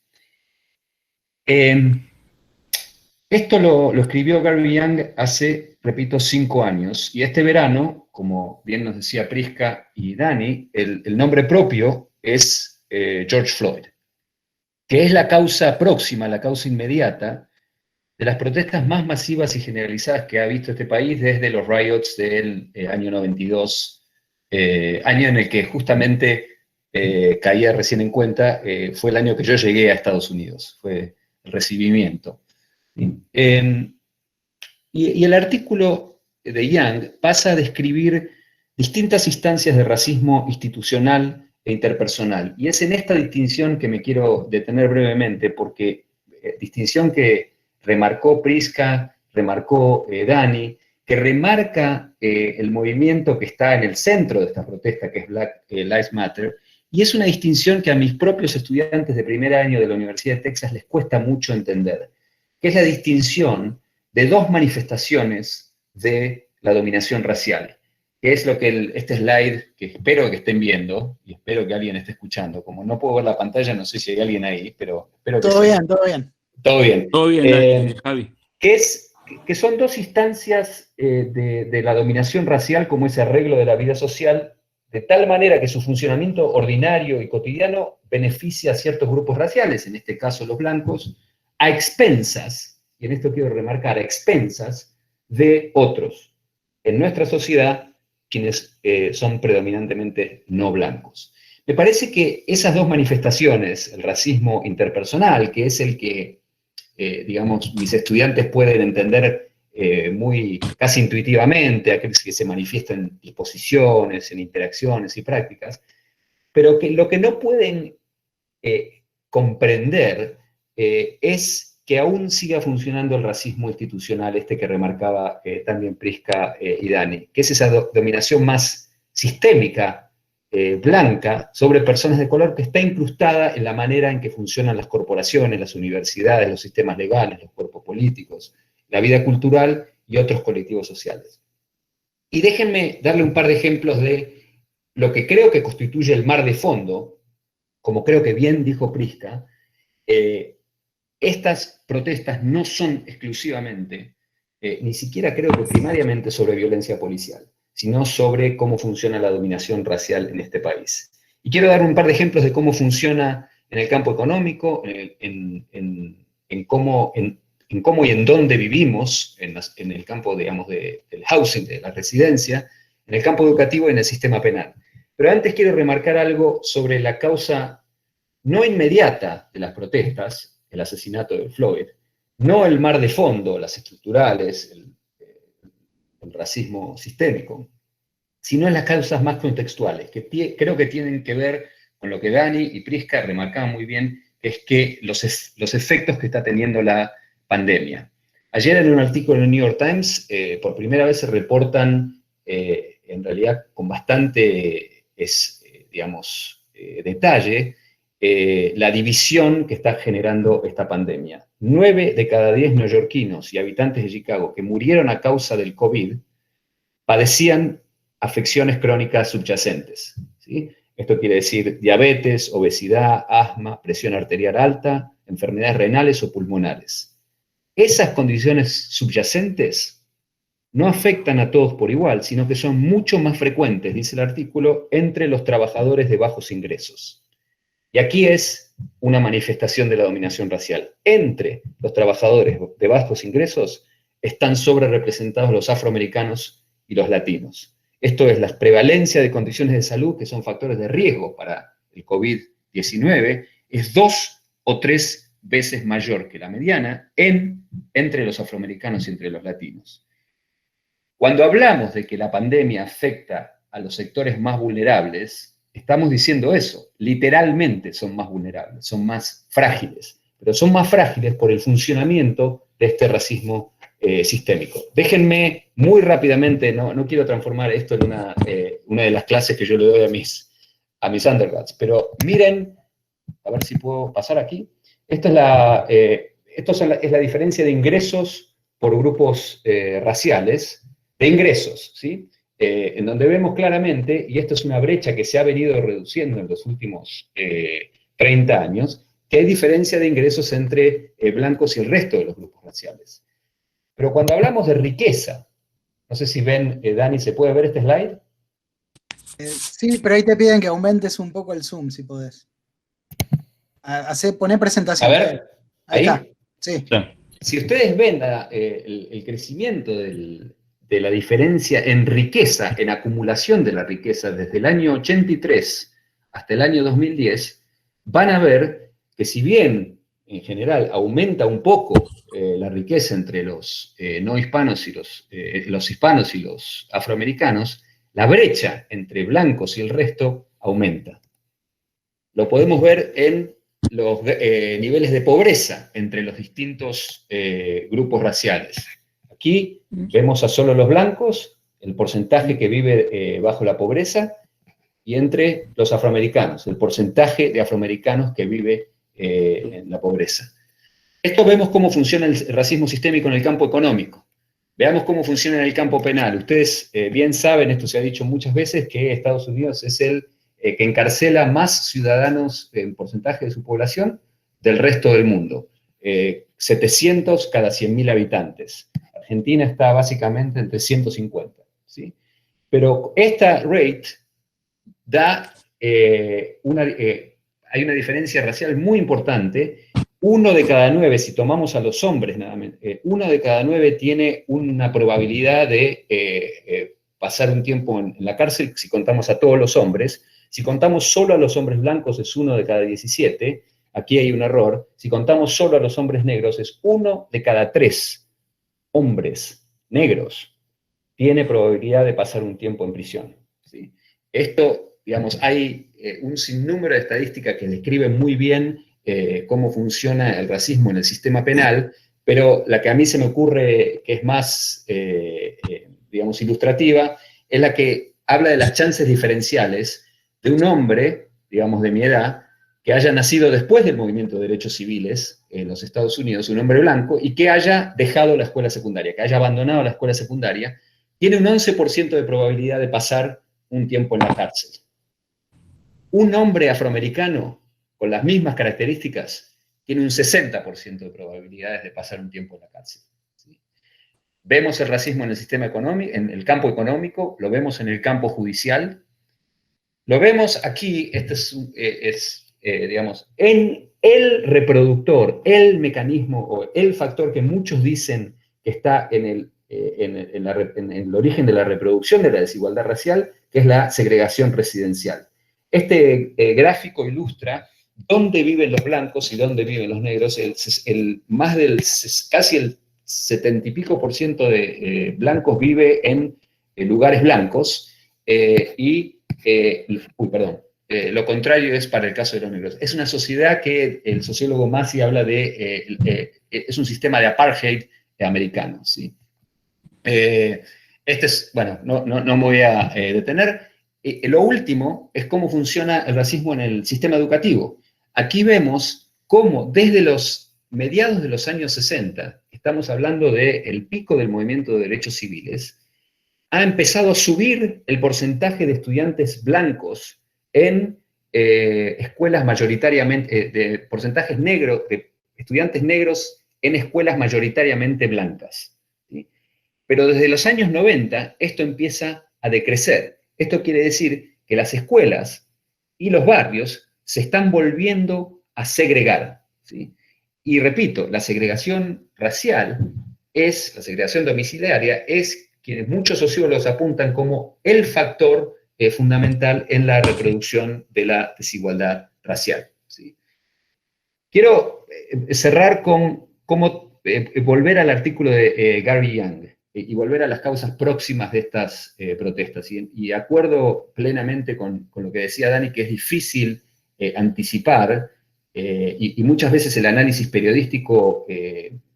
Esto lo escribió Gary Young hace, repito, 5 años, y este verano, como bien nos decía Prisca y Dani, el nombre propio es George Floyd, que es la causa próxima, la causa inmediata de las protestas más masivas y generalizadas que ha visto este país desde los riots del año 92, año en el que justamente caía recién en cuenta, fue el año que yo llegué a Estados Unidos, fue el recibimiento. Y el artículo de Young pasa a describir distintas instancias de racismo institucional e interpersonal. Y es en esta distinción que me quiero detener brevemente, porque distinción que remarcó Prisca, remarcó Dani, que remarca el movimiento que está en el centro de esta protesta, que es Black Lives Matter, y es una distinción que a mis propios estudiantes de primer año de la Universidad de Texas les cuesta mucho entender, que es la distinción de dos manifestaciones de la dominación racial, que es lo que este slide, que espero que estén viendo, y espero que alguien esté escuchando, como no puedo ver la pantalla, no sé si hay alguien ahí, pero espero que todo sí. bien, todo bien. Todo bien. Todo bien, Javi. Que son dos instancias de la dominación racial como ese arreglo de la vida social, de tal manera que su funcionamiento ordinario y cotidiano beneficia a ciertos grupos raciales, en este caso los blancos, a expensas, y en esto quiero remarcar, a expensas de otros. En nuestra sociedad, quienes son predominantemente no blancos. Me parece que esas dos manifestaciones, el racismo interpersonal, que es el que digamos, mis estudiantes pueden entender casi intuitivamente, aquellos que se manifiestan en disposiciones, en interacciones y prácticas, pero que lo que no pueden comprender es que aún siga funcionando el racismo institucional, este que remarcaba también Prisca y Dani, que es esa dominación más sistémica, blanca, sobre personas de color, que está incrustada en la manera en que funcionan las corporaciones, las universidades, los sistemas legales, los cuerpos políticos, la vida cultural y otros colectivos sociales. Y déjenme darle un par de ejemplos de lo que creo que constituye el mar de fondo, como creo que bien dijo Prisca. Estas protestas no son exclusivamente, ni siquiera creo que primariamente sobre violencia policial, sino sobre cómo funciona la dominación racial en este país. Y quiero dar un par de ejemplos de cómo funciona en el campo económico, en cómo y en dónde vivimos, en el campo, digamos, del housing, de la residencia, en el campo educativo y en el sistema penal. Pero antes quiero remarcar algo sobre la causa no inmediata de las protestas, el asesinato de Floyd, no el mar de fondo, las estructurales, el racismo sistémico, sino en las causas más contextuales, que creo que tienen que ver con lo que Dani y Prisca remarcaban muy bien, que es que los efectos que está teniendo la pandemia. Ayer en un artículo en el New York Times, por primera vez se reportan, en realidad con bastante, detalle, la división que está generando esta pandemia. 9 de cada 10 neoyorquinos y habitantes de Chicago que murieron a causa del COVID padecían afecciones crónicas subyacentes, ¿sí? Esto quiere decir diabetes, obesidad, asma, presión arterial alta, enfermedades renales o pulmonares. Esas condiciones subyacentes no afectan a todos por igual, sino que son mucho más frecuentes, dice el artículo, entre los trabajadores de bajos ingresos. Y aquí es una manifestación de la dominación racial. Entre los trabajadores de bajos ingresos están sobrerepresentados los afroamericanos y los latinos. Esto es la prevalencia de condiciones de salud que son factores de riesgo para el COVID-19, es 2 o 3 veces mayor que la mediana entre los afroamericanos y entre los latinos. Cuando hablamos de que la pandemia afecta a los sectores más vulnerables, estamos diciendo eso, literalmente son más vulnerables, son más frágiles, pero son más frágiles por el funcionamiento de este racismo sistémico. Déjenme muy rápidamente, no quiero transformar esto en una de las clases que yo le doy a mis undergrads, pero miren, a ver si puedo pasar aquí, esto es la diferencia de ingresos por grupos raciales, de ingresos, ¿sí? En donde vemos claramente, y esto es una brecha que se ha venido reduciendo en los últimos 30 años, que hay diferencia de ingresos entre blancos y el resto de los grupos raciales. Pero cuando hablamos de riqueza, no sé si ven, Dani, ¿se puede ver este slide? Sí, pero ahí te piden que aumentes un poco el zoom, si podés. Poné presentación. A ver, ahí está. Sí. Si ustedes ven el crecimiento de la diferencia en riqueza, en acumulación de la riqueza desde el año 83 hasta el año 2010, van a ver que si bien en general aumenta un poco la riqueza entre los no hispanos y los hispanos y los afroamericanos, la brecha entre blancos y el resto aumenta. Lo podemos ver en los niveles de pobreza entre los distintos grupos raciales. Aquí vemos a solo los blancos, el porcentaje que vive bajo la pobreza, y entre los afroamericanos, el porcentaje de afroamericanos que vive en la pobreza. Esto vemos cómo funciona el racismo sistémico en el campo económico. Veamos cómo funciona en el campo penal. Ustedes bien saben, esto se ha dicho muchas veces, que Estados Unidos es el que encarcela más ciudadanos en porcentaje de su población del resto del mundo. 700 cada 100.000 habitantes. Argentina está básicamente entre 150. ¿Sí? Pero esta rate da hay una diferencia racial muy importante. 1 de cada 9, si tomamos a los hombres nada más, 1 de cada 9 tiene una probabilidad de pasar un tiempo en la cárcel si contamos a todos los hombres. Si contamos solo a los hombres blancos es 1 de cada 17, aquí hay un error. Si contamos solo a los hombres negros es 1 de cada 3 hombres negros tiene probabilidad de pasar un tiempo en prisión. ¿Sí? Esto, digamos, hay un sinnúmero de estadísticas que describen muy bien cómo funciona el racismo en el sistema penal, pero la que a mí se me ocurre que es más, digamos, ilustrativa, es la que habla de las chances diferenciales de un hombre, digamos, de mi edad, que haya nacido después del movimiento de derechos civiles en los Estados Unidos, un hombre blanco, y que haya dejado la escuela secundaria, que haya abandonado la escuela secundaria, tiene un 11% de probabilidad de pasar un tiempo en la cárcel. Un hombre afroamericano con las mismas características tiene un 60% de probabilidades de pasar un tiempo en la cárcel. ¿Sí? Vemos el racismo en el sistema económico, en el campo económico, lo vemos en el campo judicial, lo vemos aquí, digamos, en el reproductor, el mecanismo o el factor que muchos dicen que está en el origen de la reproducción de la desigualdad racial, que es la segregación residencial. Este gráfico ilustra dónde viven los blancos y dónde viven los negros. Casi el 70 y pico % de blancos vive en lugares blancos lo contrario es para el caso de los negros. Es una sociedad que el sociólogo Massey habla de, es un sistema de apartheid americano. ¿Sí? Bueno, no me voy a detener. Lo último es cómo funciona el racismo en el sistema educativo. Aquí vemos cómo desde los mediados de los años 60, estamos hablando del pico del movimiento de derechos civiles, ha empezado a subir el porcentaje de estudiantes blancos en escuelas mayoritariamente, de porcentajes negros, de estudiantes negros en escuelas mayoritariamente blancas, ¿sí? Pero desde los años 90 esto empieza a decrecer. Esto quiere decir que las escuelas y los barrios se están volviendo a segregar, ¿sí? Y repito, la segregación racial la segregación domiciliaria es quienes muchos sociólogos apuntan como el factor fundamental en la reproducción de la desigualdad racial, ¿sí? Quiero cerrar con cómo volver al artículo de Gary Young y volver a las causas próximas de estas protestas. Y acuerdo plenamente con lo que decía Dani, que es difícil anticipar, y muchas veces el análisis periodístico,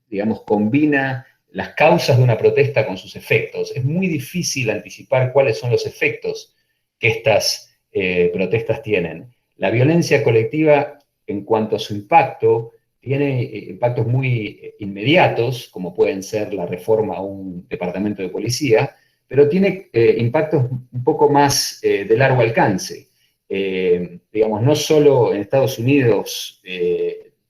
digamos, combina las causas de una protesta con sus efectos. Es muy difícil anticipar cuáles son los efectos que estas protestas tienen. La violencia colectiva, en cuanto a su impacto, tiene impactos muy inmediatos, como pueden ser la reforma a un departamento de policía, pero tiene impactos un poco más de largo alcance. Digamos, no solo en Estados Unidos,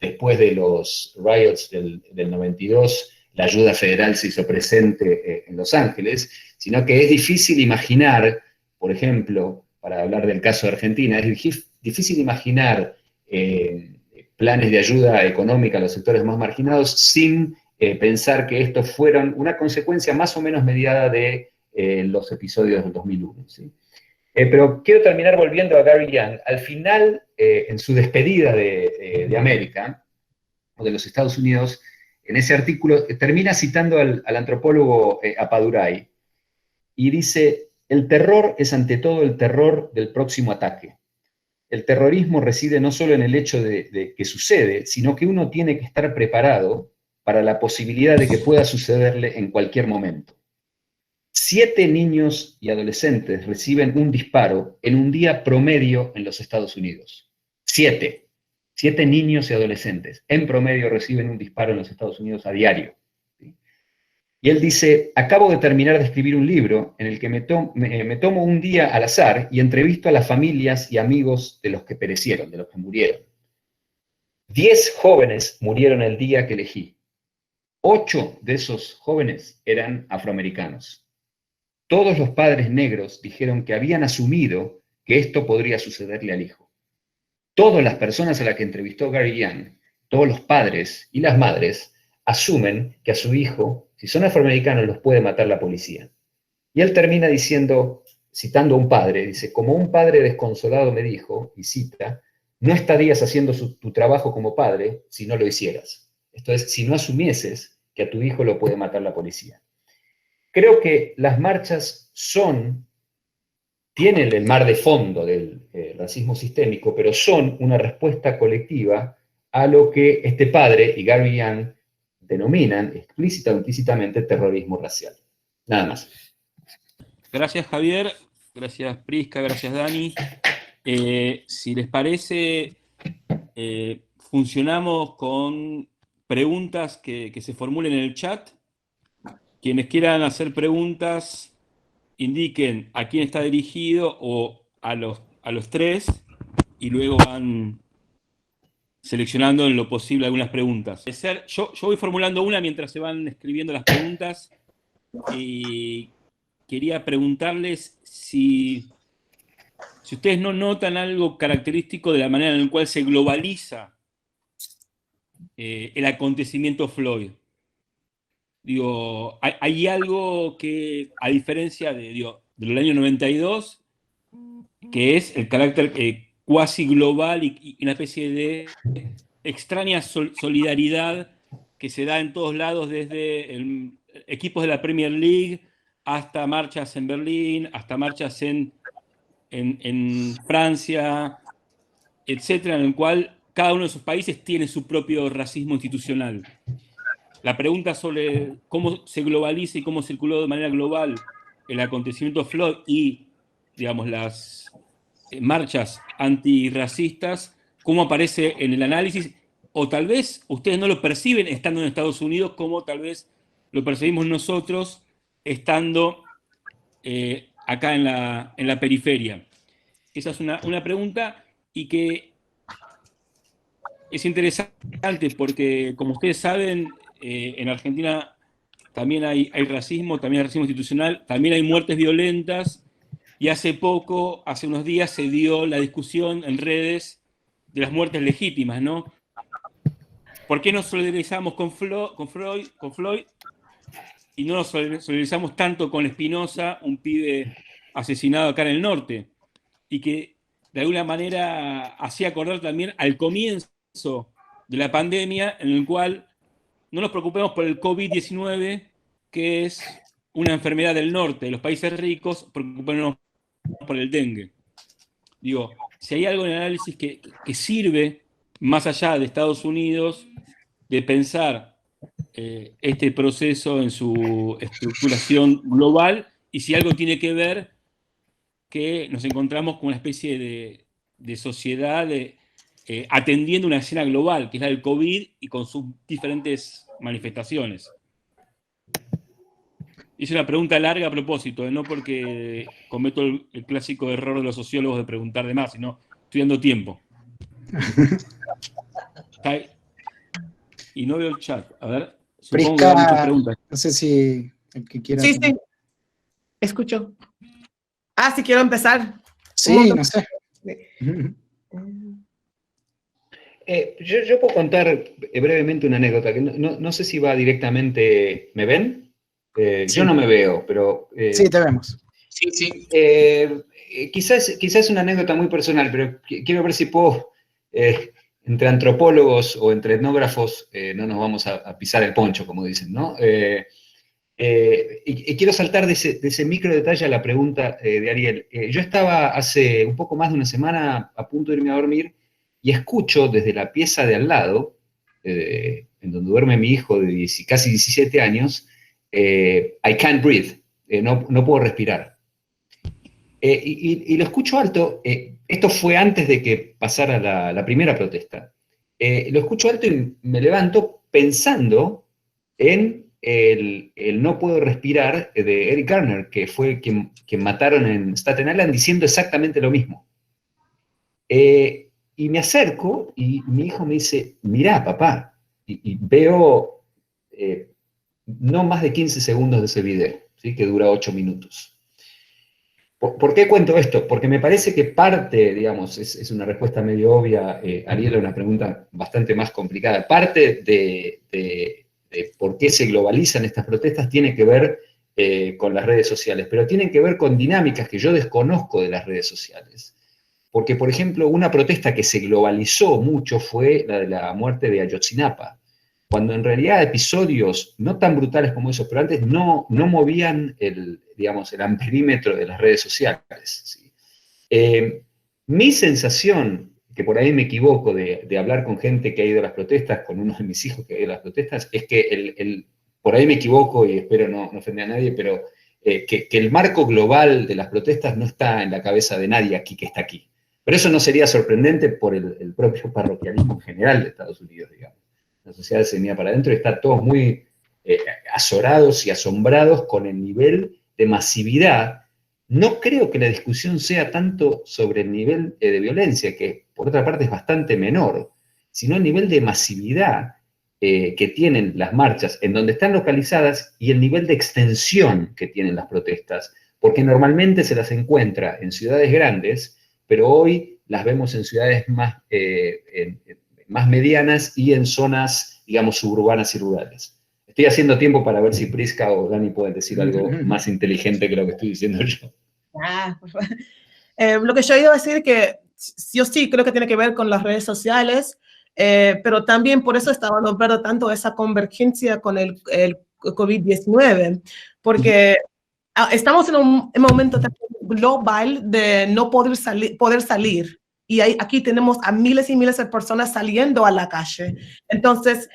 después de los riots del 92, la ayuda federal se hizo presente en Los Ángeles, sino que es difícil imaginar, por ejemplo, para hablar del caso de Argentina, es difícil imaginar planes de ayuda económica a los sectores más marginados sin pensar que estos fueron una consecuencia más o menos mediada de los episodios del 2001, ¿sí? Pero quiero terminar volviendo a Gary Young. Al final, en su despedida de América, o de los Estados Unidos, en ese artículo termina citando al antropólogo Apadurai, y dice: el terror es ante todo el terror del próximo ataque. El terrorismo reside no solo en el hecho de que sucede, sino que uno tiene que estar preparado para la posibilidad de que pueda sucederle en cualquier momento. 7 niños y adolescentes reciben un disparo en un día promedio en los Estados Unidos. 7 niños y adolescentes en promedio reciben un disparo en los Estados Unidos a diario. Y él dice: acabo de terminar de escribir un libro en el que me tomo un día al azar y entrevisto a las familias y amigos de los que perecieron, de los que murieron. 10 jóvenes murieron el día que elegí. 8 de esos jóvenes eran afroamericanos. Todos los padres negros dijeron que habían asumido que esto podría sucederle al hijo. Todas las personas a las que entrevistó Gary Young, todos los padres y las madres, asumen que a su hijo, si son afroamericanos, los puede matar la policía. Y él termina diciendo, citando a un padre, dice: como un padre desconsolado me dijo, y cita, no estarías haciendo tu trabajo como padre si no lo hicieras. Esto es, si no asumieses que a tu hijo lo puede matar la policía. Creo que las marchas tienen el mar de fondo del racismo sistémico, pero son una respuesta colectiva a lo que este padre y Gary Young denominan explícita o implícitamente terrorismo racial. Nada más. Gracias, Javier. Gracias, Prisca. Gracias, Dani. Si les parece, funcionamos con preguntas que se formulen en el chat. Quienes quieran hacer preguntas, indiquen a quién está dirigido o a los tres, y luego van seleccionando en lo posible algunas preguntas. Yo voy formulando una mientras se van escribiendo las preguntas, y quería preguntarles si ustedes no notan algo característico de la manera en la cual se globaliza el acontecimiento Floyd. Digo, hay algo que, a diferencia del año 92, que es el carácter cuasi global y una especie de extraña solidaridad que se da en todos lados, desde equipos de la Premier League hasta marchas en Berlín, hasta marchas en Francia, etcétera, en el cual cada uno de esos países tiene su propio racismo institucional. La pregunta sobre cómo se globaliza y cómo circuló de manera global el acontecimiento Floyd y, digamos, las marchas antirracistas, cómo aparece en el análisis, o tal vez ustedes no lo perciben estando en Estados Unidos, como tal vez lo percibimos nosotros estando acá en la periferia. Esa es una pregunta, y que es interesante porque, como ustedes saben, en Argentina también hay racismo, también hay racismo institucional, también hay muertes violentas, y hace poco, hace unos días, se dio la discusión en redes de las muertes legítimas, ¿no? ¿Por qué nos solidarizamos con Floyd y no nos solidarizamos tanto con Espinosa, un pibe asesinado acá en el norte? Y que de alguna manera hacía acordar también al comienzo de la pandemia, en el cual no nos preocupemos por el COVID-19, que es una enfermedad del norte, de los países ricos, preocupémonos por el dengue. Digo, si hay algo en el análisis que sirve, más allá de Estados Unidos, de pensar este proceso en su estructuración global, y si algo tiene que ver, que nos encontramos con una especie de sociedad atendiendo una escena global, que es la del COVID y con sus diferentes manifestaciones. Hice una pregunta larga a propósito, no porque cometo el clásico error de los sociólogos de preguntar de más, sino estoy dando tiempo. Y no veo el chat. A ver, supongo que hay muchas preguntas. No sé si el que quiera. Sí, sí. Escucho. Si quiero empezar. Sí, no sé. Yo puedo contar brevemente una anécdota, que no sé si va directamente. ¿Me ven? Sí. Yo no me veo, pero... sí, te vemos. Sí, sí. Quizás una anécdota muy personal, pero quiero ver si puedo, entre antropólogos o entre etnógrafos, no nos vamos a pisar el poncho, como dicen, ¿no? Y quiero saltar de ese micro detalle a la pregunta de Ariel. Yo estaba hace un poco más de una semana a punto de irme a dormir y escucho desde la pieza de al lado, en donde duerme mi hijo de casi 17 años, I can't breathe, no puedo respirar. Y lo escucho alto, esto fue antes de que pasara la primera protesta. Lo escucho alto y me levanto pensando en el no puedo respirar de Eric Garner, que fue quien mataron en Staten Island, diciendo exactamente lo mismo. Y me acerco y mi hijo me dice, mirá, papá, y veo no más de 15 segundos de ese video, ¿sí? Que dura 8 minutos. ¿Por qué cuento esto? Porque me parece que parte, digamos, es una respuesta medio obvia, Ariel, a una pregunta bastante más complicada. Parte de por qué se globalizan estas protestas tiene que ver con las redes sociales, pero tienen que ver con dinámicas que yo desconozco de las redes sociales. Porque, por ejemplo, una protesta que se globalizó mucho fue la de la muerte de Ayotzinapa, cuando en realidad episodios no tan brutales como esos, pero antes no movían el amperímetro de las redes sociales. ¿Sí? Mi sensación, que por ahí me equivoco de hablar con gente que ha ido a las protestas, con uno de mis hijos que ha ido a las protestas, es que por ahí me equivoco y espero no ofender a nadie, pero que el marco global de las protestas no está en la cabeza de nadie aquí que está aquí. Pero eso no sería sorprendente por el propio parroquialismo en general de Estados Unidos, digamos. La sociedad se venía para adentro y están todos muy azorados y asombrados con el nivel de masividad. No creo que la discusión sea tanto sobre el nivel de violencia, que por otra parte es bastante menor, sino el nivel de masividad que tienen las marchas, en donde están localizadas, y el nivel de extensión que tienen las protestas, porque normalmente se las encuentra en ciudades grandes, pero hoy las vemos en ciudades más medianas y en zonas, digamos, suburbanas y rurales. Estoy haciendo tiempo para ver si Prisca o Dani pueden decir algo más inteligente que lo que estoy diciendo yo. Lo que yo he ido a decir que yo sí creo que tiene que ver con las redes sociales, pero también por eso estaba nombrando tanto esa convergencia con el COVID-19, porque estamos en un momento global de no poder salir. Y aquí tenemos a miles y miles de personas saliendo a la calle. Entonces,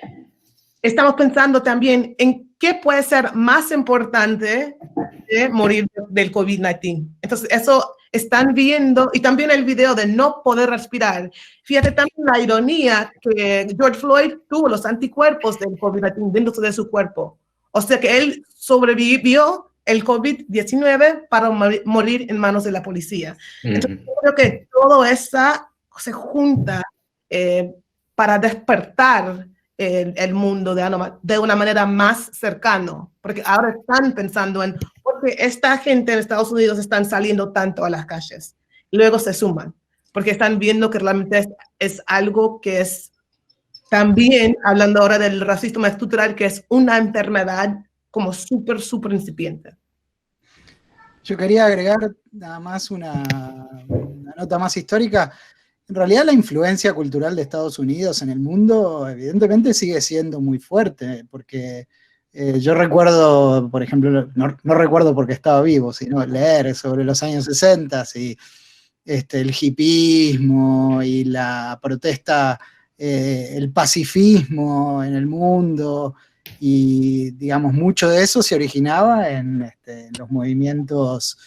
estamos pensando también en qué puede ser más importante de morir del COVID-19. Entonces, eso están viendo, y también el video de no poder respirar. Fíjate también la ironía que George Floyd tuvo los anticuerpos del COVID-19 dentro de su cuerpo. O sea que él sobrevivió el COVID-19 para morir en manos de la policía. Entonces, creo que todo eso se junta para despertar el mundo de una manera más cercana, porque ahora están pensando en por qué esta gente en Estados Unidos están saliendo tanto a las calles. Luego se suman, porque están viendo que realmente es algo que es también, hablando ahora del racismo estructural, que es una enfermedad como súper incipiente. Yo quería agregar nada más una nota más histórica. En realidad la influencia cultural de Estados Unidos en el mundo evidentemente sigue siendo muy fuerte, porque yo recuerdo, por ejemplo, no recuerdo porque estaba vivo, sino leer sobre los años 60 y el hipismo y la protesta, el pacifismo en el mundo, y digamos, mucho de eso se originaba en los movimientos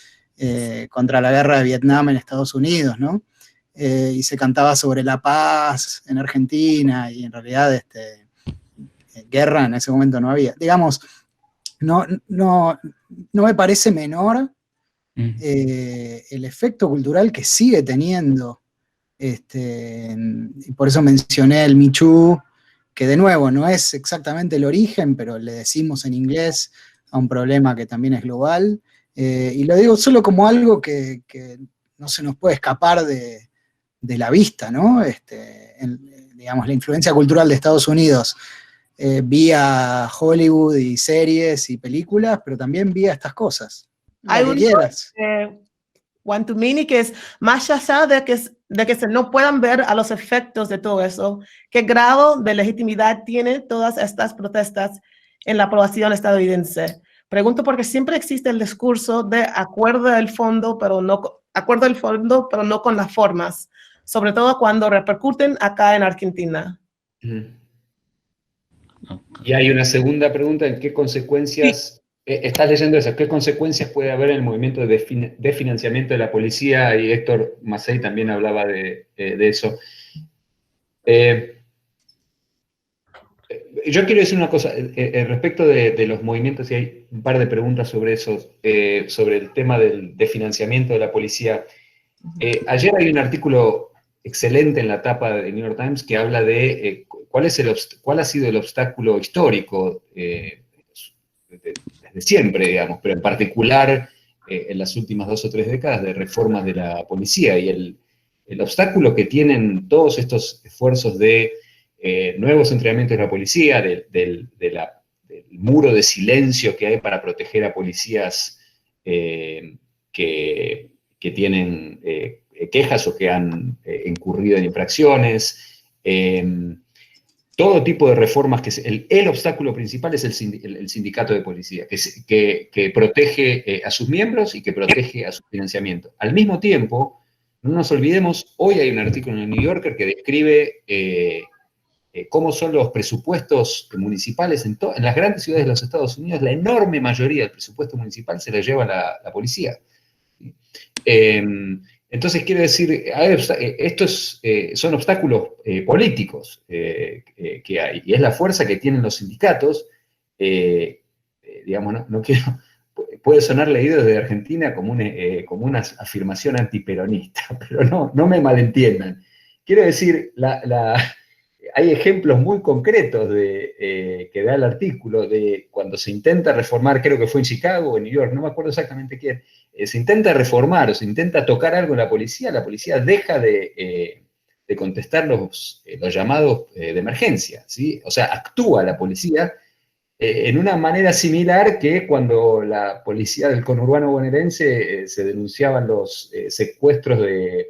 contra la guerra de Vietnam en Estados Unidos, ¿no? Y se cantaba sobre la paz en Argentina, y en realidad guerra en ese momento no había. Digamos, no me parece menor el efecto cultural que sigue teniendo, y por eso mencioné el Me Too, que de nuevo no es exactamente el origen, pero le decimos en inglés a un problema que también es global, y lo digo solo como algo que no se nos puede escapar de la vista, ¿no? Digamos, la influencia cultural de Estados Unidos vía Hollywood y series y películas, pero también vía estas cosas. Hay Lo un que quieras. One to Many que es más allá de que se no puedan ver a los efectos de todo eso, qué grado de legitimidad tiene todas estas protestas en la población estadounidense. Pregunto porque siempre existe el discurso de acuerdo del fondo, pero no con las formas, sobre todo cuando repercuten acá en Argentina. Y hay una segunda pregunta, ¿en qué consecuencias, estás leyendo eso, qué consecuencias puede haber en el movimiento de financiamiento de la policía? Y Héctor Macei también hablaba de eso. Yo quiero decir una cosa, respecto de los movimientos, y hay un par de preguntas sobre eso, sobre el tema de financiamiento de la policía. Ayer hay un artículo excelente en la tapa de New York Times que habla de cuál ha sido el obstáculo histórico desde siempre, digamos, pero en particular en las últimas 2 o 3 décadas de reformas de la policía, y el obstáculo que tienen todos estos esfuerzos de nuevos entrenamientos de la policía, del muro de silencio que hay para proteger a policías que tienen quejas o que han incurrido en infracciones, todo tipo de reformas, el obstáculo principal es el sindicato de policía, que protege a sus miembros y que protege a su financiamiento. Al mismo tiempo, no nos olvidemos, hoy hay un artículo en el New Yorker que describe cómo son los presupuestos municipales en las grandes ciudades de los Estados Unidos. La enorme mayoría del presupuesto municipal se la lleva la policía. Entonces, quiero decir, estos son obstáculos políticos que hay, y es la fuerza que tienen los sindicatos. Digamos, no quiero, puede sonar leído desde Argentina como una afirmación antiperonista, pero no me malentiendan. Quiero decir, hay ejemplos muy concretos que da el artículo de cuando se intenta reformar, creo que fue en Chicago o en New York, no me acuerdo exactamente quién, se intenta reformar o se intenta tocar algo en la policía deja de contestar los llamados de emergencia, ¿sí? O sea, actúa la policía en una manera similar que cuando la policía del conurbano bonaerense se denunciaban los secuestros de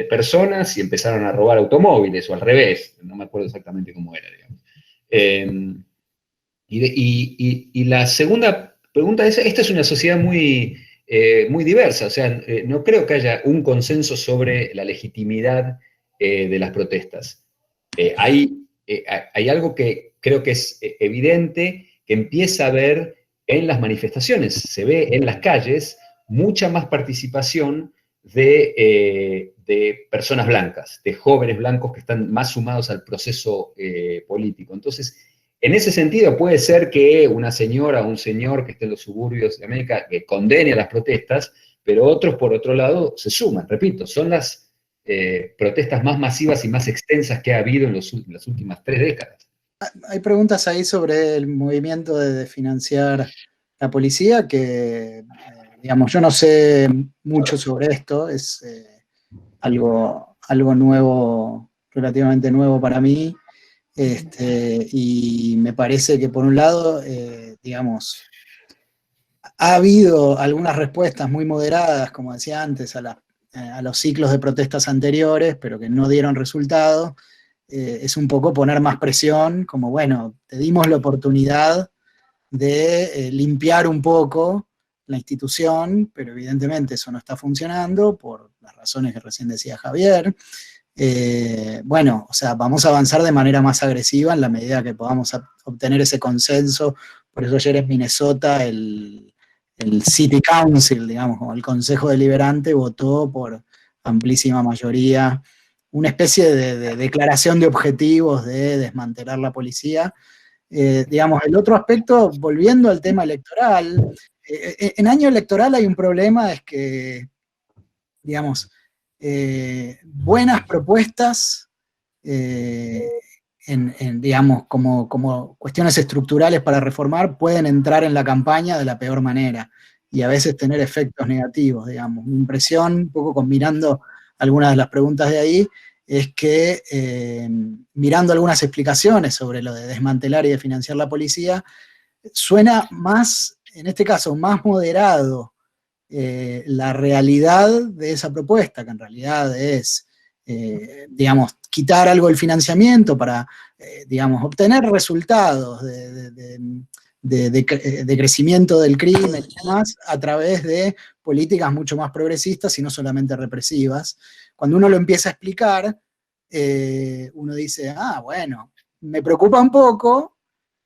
personas y empezaron a robar automóviles, o al revés, no me acuerdo exactamente cómo era, digamos. Y la segunda pregunta es, esta es una sociedad muy diversa, o sea, no creo que haya un consenso sobre la legitimidad de las protestas. Hay algo que creo que es evidente, que empieza a ver en las manifestaciones, se ve en las calles mucha más participación de personas blancas, de jóvenes blancos que están más sumados al proceso político. Entonces, en ese sentido puede ser que una señora o un señor que esté en los suburbios de América que condene a las protestas, pero otros, por otro lado, se suman. Repito, son las protestas más masivas y más extensas que ha habido en las últimas 3 décadas. Hay preguntas ahí sobre el movimiento de financiar la policía que, digamos, yo no sé mucho sobre esto, es algo nuevo, relativamente nuevo para mí, y me parece que por un lado, digamos, ha habido algunas respuestas muy moderadas, como decía antes, a los ciclos de protestas anteriores, pero que no dieron resultado. Es un poco poner más presión, como bueno, te dimos la oportunidad de limpiar un poco la institución, pero evidentemente eso no está funcionando por las razones que recién decía Javier. Bueno, o sea, vamos a avanzar de manera más agresiva en la medida que podamos obtener ese consenso. Por eso ayer en Minnesota el City Council, digamos, como el Consejo Deliberante, votó por amplísima mayoría una especie de declaración de objetivos de desmantelar la policía. Digamos, el otro aspecto, volviendo al tema electoral, en año electoral hay un problema, es que, digamos, buenas propuestas, digamos, como cuestiones estructurales para reformar, pueden entrar en la campaña de la peor manera y a veces tener efectos negativos, digamos. Mi impresión, un poco combinando algunas de las preguntas de ahí, es que mirando algunas explicaciones sobre lo de desmantelar y de financiar la policía, suena más, en este caso, más moderado la realidad de esa propuesta, que en realidad es, digamos, quitar algo del financiamiento para, digamos, obtener resultados de crecimiento del crimen y demás a través de políticas mucho más progresistas y no solamente represivas. Cuando uno lo empieza a explicar, uno dice, bueno, me preocupa un poco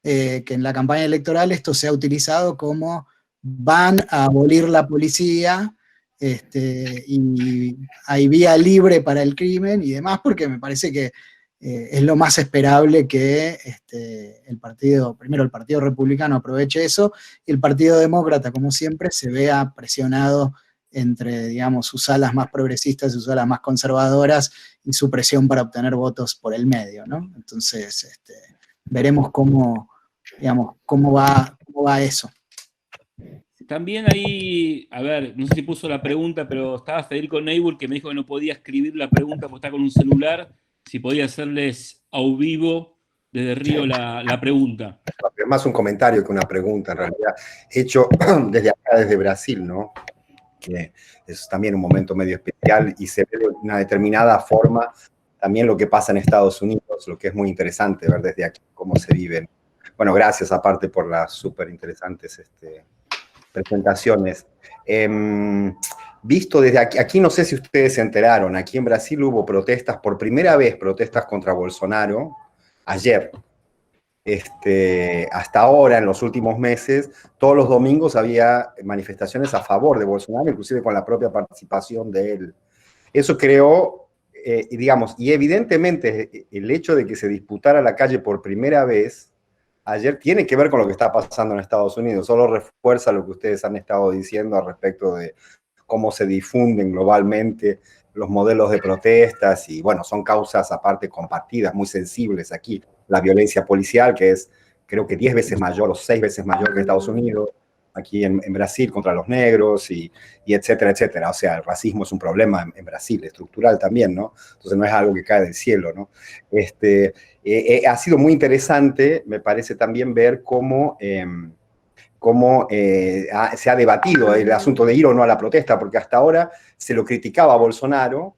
que en la campaña electoral esto sea utilizado como van a abolir la policía y hay vía libre para el crimen y demás, porque me parece que es lo más esperable que primero el Partido Republicano aproveche eso, y el Partido Demócrata, como siempre, se vea presionado entre, digamos, sus alas más progresistas y sus alas más conservadoras y su presión para obtener votos por el medio, ¿no? Entonces, veremos cómo va eso. También ahí, a ver, no sé si puso la pregunta, pero estaba Federico Neibur que me dijo que no podía escribir la pregunta porque está con un celular, si podía hacerles a vivo desde Río la pregunta. Es más un comentario que una pregunta, en realidad, hecho desde acá, desde Brasil, ¿no? Que es también un momento medio especial y se ve de una determinada forma también lo que pasa en Estados Unidos, lo que es muy interesante ver desde aquí cómo se viven. Bueno, gracias aparte por las súper interesantes presentaciones. Visto desde aquí no sé si ustedes se enteraron, aquí en Brasil hubo protestas, por primera vez protestas contra Bolsonaro, ayer. Hasta ahora, en los últimos meses, todos los domingos había manifestaciones a favor de Bolsonaro, inclusive con la propia participación de él. Eso creó, digamos, y evidentemente el hecho de que se disputara la calle por primera vez ayer tiene que ver con lo que está pasando en Estados Unidos, solo refuerza lo que ustedes han estado diciendo al respecto de cómo se difunden globalmente los modelos de protestas y, bueno, son causas aparte compartidas, muy sensibles aquí. La violencia policial, que es creo que 10 veces mayor o 6 veces mayor que Estados Unidos, aquí en Brasil contra los negros y etcétera, etcétera. O sea, el racismo es un problema en Brasil, estructural también, ¿no? Entonces no es algo que cae del cielo, ¿no? Ha sido muy interesante, me parece también ver cómo se ha debatido el asunto de ir o no a la protesta, porque hasta ahora se lo criticaba a Bolsonaro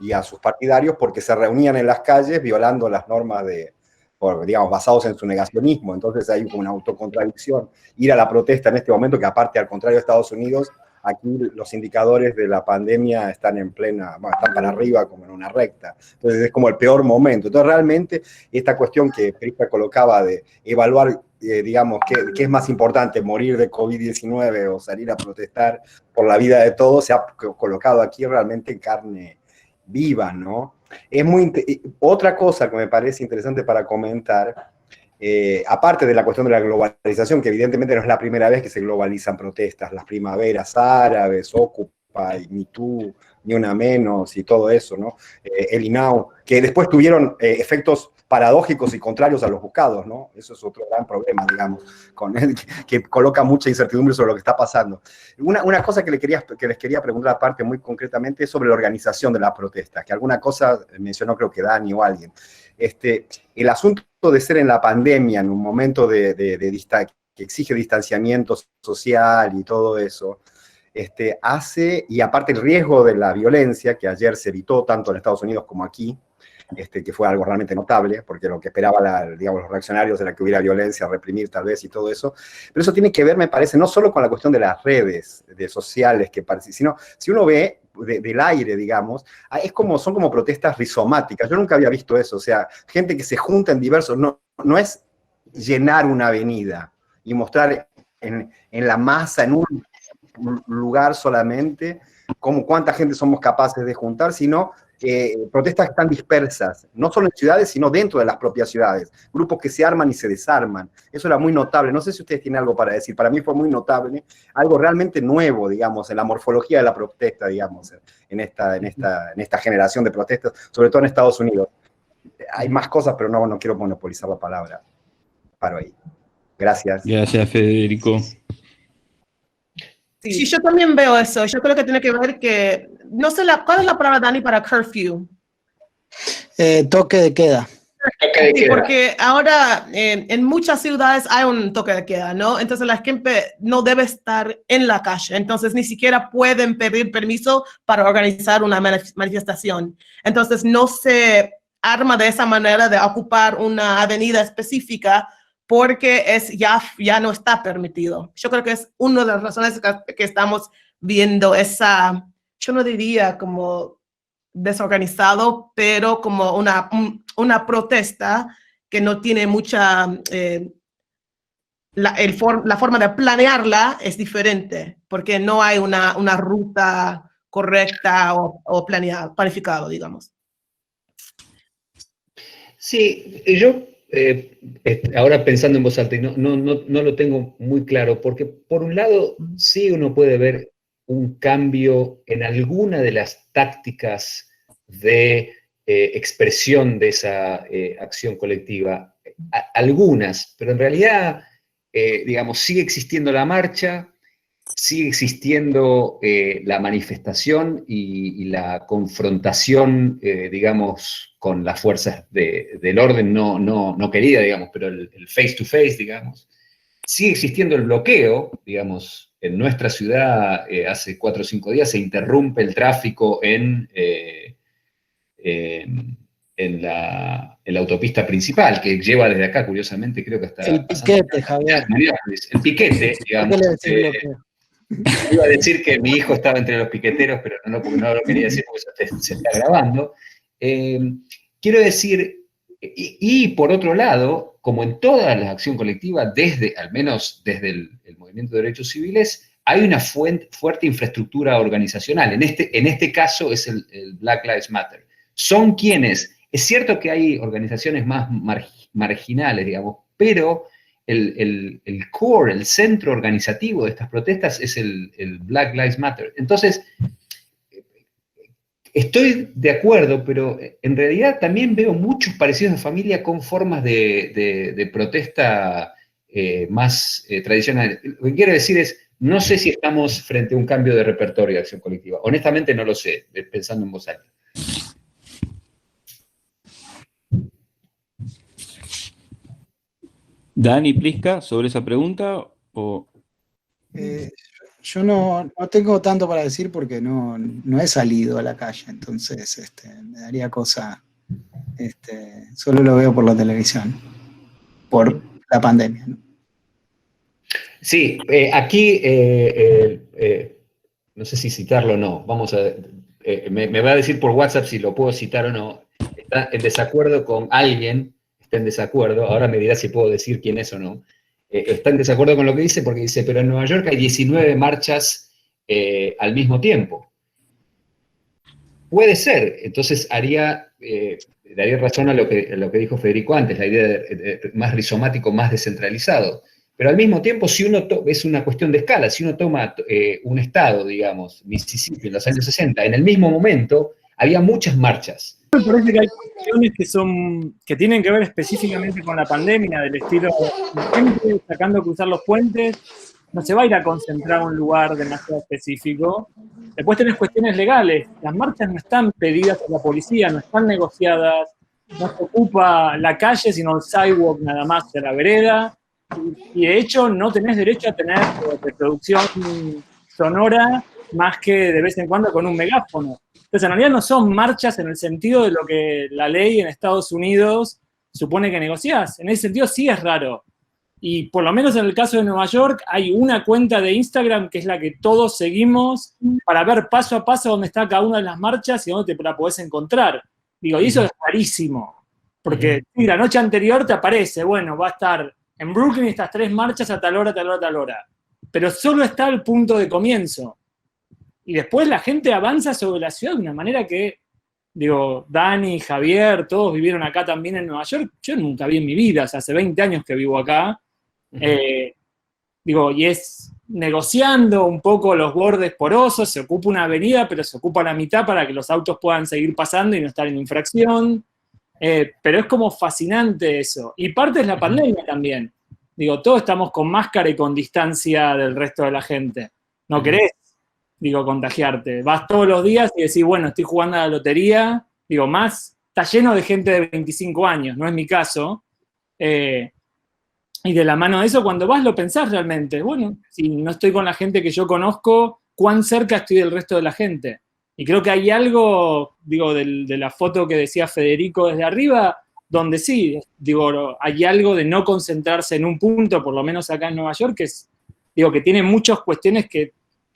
y a sus partidarios porque se reunían en las calles violando las normas digamos, basados en su negacionismo. Entonces hay como una autocontradicción. Ir a la protesta en este momento, que aparte, al contrario de Estados Unidos, aquí los indicadores de la pandemia están están para arriba como en una recta. Entonces es como el peor momento. Entonces realmente esta cuestión que Prisca colocaba de evaluar, digamos, qué es más importante, morir de COVID-19 o salir a protestar por la vida de todos, se ha colocado aquí realmente en carne viva, ¿no? Otra cosa que me parece interesante para comentar, aparte de la cuestión de la globalización, que evidentemente no es la primera vez que se globalizan protestas, las primaveras árabes, Occupy, Me Too, ni una menos y todo eso, ¿no? El INAU, que después tuvieron efectos paradójicos y contrarios a los buscados, ¿no? Eso es otro gran problema, digamos, que coloca mucha incertidumbre sobre lo que está pasando. Una cosa que les quería preguntar aparte muy concretamente es sobre la organización de la protesta, que alguna cosa mencionó creo que Dani o alguien. El asunto de ser en la pandemia, en un momento que exige distanciamiento social y todo eso, hace, y aparte el riesgo de la violencia, que ayer se evitó tanto en Estados Unidos como aquí, que fue algo realmente notable, porque lo que esperaban los reaccionarios era que hubiera violencia, reprimir tal vez y todo eso, pero eso tiene que ver, me parece, no solo con la cuestión de las redes sociales, sino si uno ve del aire, digamos, son como protestas rizomáticas. Yo nunca había visto eso, o sea, gente que se junta en diversos, no es llenar una avenida y mostrar en la masa, en un lugar solamente, cuánta gente somos capaces de juntar, sino protestas que están dispersas, no solo en ciudades, sino dentro de las propias ciudades, grupos que se arman y se desarman. Eso era muy notable. No sé si ustedes tienen algo para decir. Para mí fue muy notable, algo realmente nuevo, digamos, en la morfología de la protesta, digamos, en esta generación de protestas, sobre todo en Estados Unidos. Hay más cosas, pero no quiero monopolizar la palabra. Paro ahí. Gracias. Gracias, Federico. Sí, yo también veo eso. Yo creo que tiene que ver que, no sé, ¿cuál es la palabra, Dani, para curfew? Toque de queda. Sí, porque ahora en muchas ciudades hay un toque de queda, ¿no? Entonces la gente no debe estar en la calle, entonces ni siquiera pueden pedir permiso para organizar una manifestación. Entonces no se arma de esa manera de ocupar una avenida específica porque ya no está permitido. Yo creo que es una de las razones que estamos viendo yo no diría como desorganizado, pero como una protesta que no tiene mucha, la forma de planearla es diferente, porque no hay una ruta correcta o planificado, digamos. Sí, yo ahora pensando en voz alta, y no lo tengo muy claro, porque por un lado sí uno puede ver un cambio en alguna de las tácticas de expresión de esa acción colectiva, algunas, pero en realidad, digamos, sigue existiendo la marcha, sigue existiendo la manifestación y la confrontación, digamos, con las fuerzas del orden no querida, digamos, pero el face to face, digamos. Sigue existiendo el bloqueo, digamos, en nuestra ciudad hace 4 o 5 días se interrumpe el tráfico en la autopista principal, que lleva desde acá, curiosamente, creo que hasta... El piquete, Javier. El piquete, digamos. Iba a decir que mi hijo estaba entre los piqueteros, pero porque no lo quería decir porque se está grabando. Quiero decir, y por otro lado, como en toda la acción colectiva, al menos desde el movimiento de derechos civiles, hay una fuerte infraestructura organizacional. En este caso es el Black Lives Matter. Son quienes, es cierto que hay organizaciones más marginales, digamos, pero el core, el centro organizativo de estas protestas es el Black Lives Matter. Entonces, estoy de acuerdo, pero en realidad también veo muchos parecidos de familia con formas de protesta más tradicionales. Lo que quiero decir es, no sé si estamos frente a un cambio de repertorio de acción colectiva. Honestamente no lo sé, pensando en voz alta. Dani, Prisca, sobre esa pregunta, o... Yo no tengo tanto para decir porque no he salido a la calle, entonces me daría cosa, solo lo veo por la televisión, por la pandemia, ¿no? Sí, aquí, no sé si citarlo o no, me va a decir por WhatsApp si lo puedo citar o no, está en desacuerdo con alguien, está en desacuerdo, ahora me dirá si puedo decir quién es o no, está en desacuerdo con lo que dice porque dice, pero en Nueva York hay 19 marchas al mismo tiempo. Puede ser, entonces daría razón a lo que dijo Federico antes, la idea de más rizomático, más descentralizado. Pero al mismo tiempo, si uno es una cuestión de escala, si uno toma un estado, digamos, Mississippi en los años 60, en el mismo momento había muchas marchas. Me parece que hay cuestiones que tienen que ver específicamente con la pandemia, del estilo, la gente sacando cruzar los puentes, no se va a ir a concentrar a un lugar demasiado específico. Después tenés cuestiones legales, las marchas no están pedidas por la policía, no están negociadas, no se ocupa la calle, sino el sidewalk nada más de la vereda, y de hecho no tenés derecho a tener reproducción sonora más que de vez en cuando con un megáfono. Entonces, en realidad no son marchas en el sentido de lo que la ley en Estados Unidos supone que negociás. En ese sentido sí es raro. Y por lo menos en el caso de Nueva York hay una cuenta de Instagram que es la que todos seguimos para ver paso a paso dónde está cada una de las marchas y dónde te la podés encontrar. Digo, y eso es rarísimo. Porque sí, la noche anterior te aparece, bueno, va a estar en Brooklyn estas 3 marchas a tal hora, tal hora, tal hora. Pero solo está el punto de comienzo. Y después la gente avanza sobre la ciudad de una manera que, digo, Dani, Javier, todos vivieron acá también en Nueva York. Yo nunca vi en mi vida, o sea, hace 20 años que vivo acá. Digo, y es negociando un poco los bordes porosos, se ocupa una avenida, pero se ocupa la mitad para que los autos puedan seguir pasando y no estar en infracción. Pero es como fascinante eso. Y parte es la pandemia también. Digo, todos estamos con máscara y con distancia del resto de la gente. No querés, digo, contagiarte. Vas todos los días y decís, bueno, estoy jugando a la lotería. Digo, más, está lleno de gente de 25 años, no es mi caso. Y de la mano de eso, cuando vas lo pensás realmente. Bueno, si no estoy con la gente que yo conozco, ¿cuán cerca estoy del resto de la gente? Y creo que hay algo, digo, de la foto que decía Federico desde arriba, donde sí, digo, hay algo de no concentrarse en un punto, por lo menos acá en Nueva York, que es, digo, que tiene muchas cuestiones que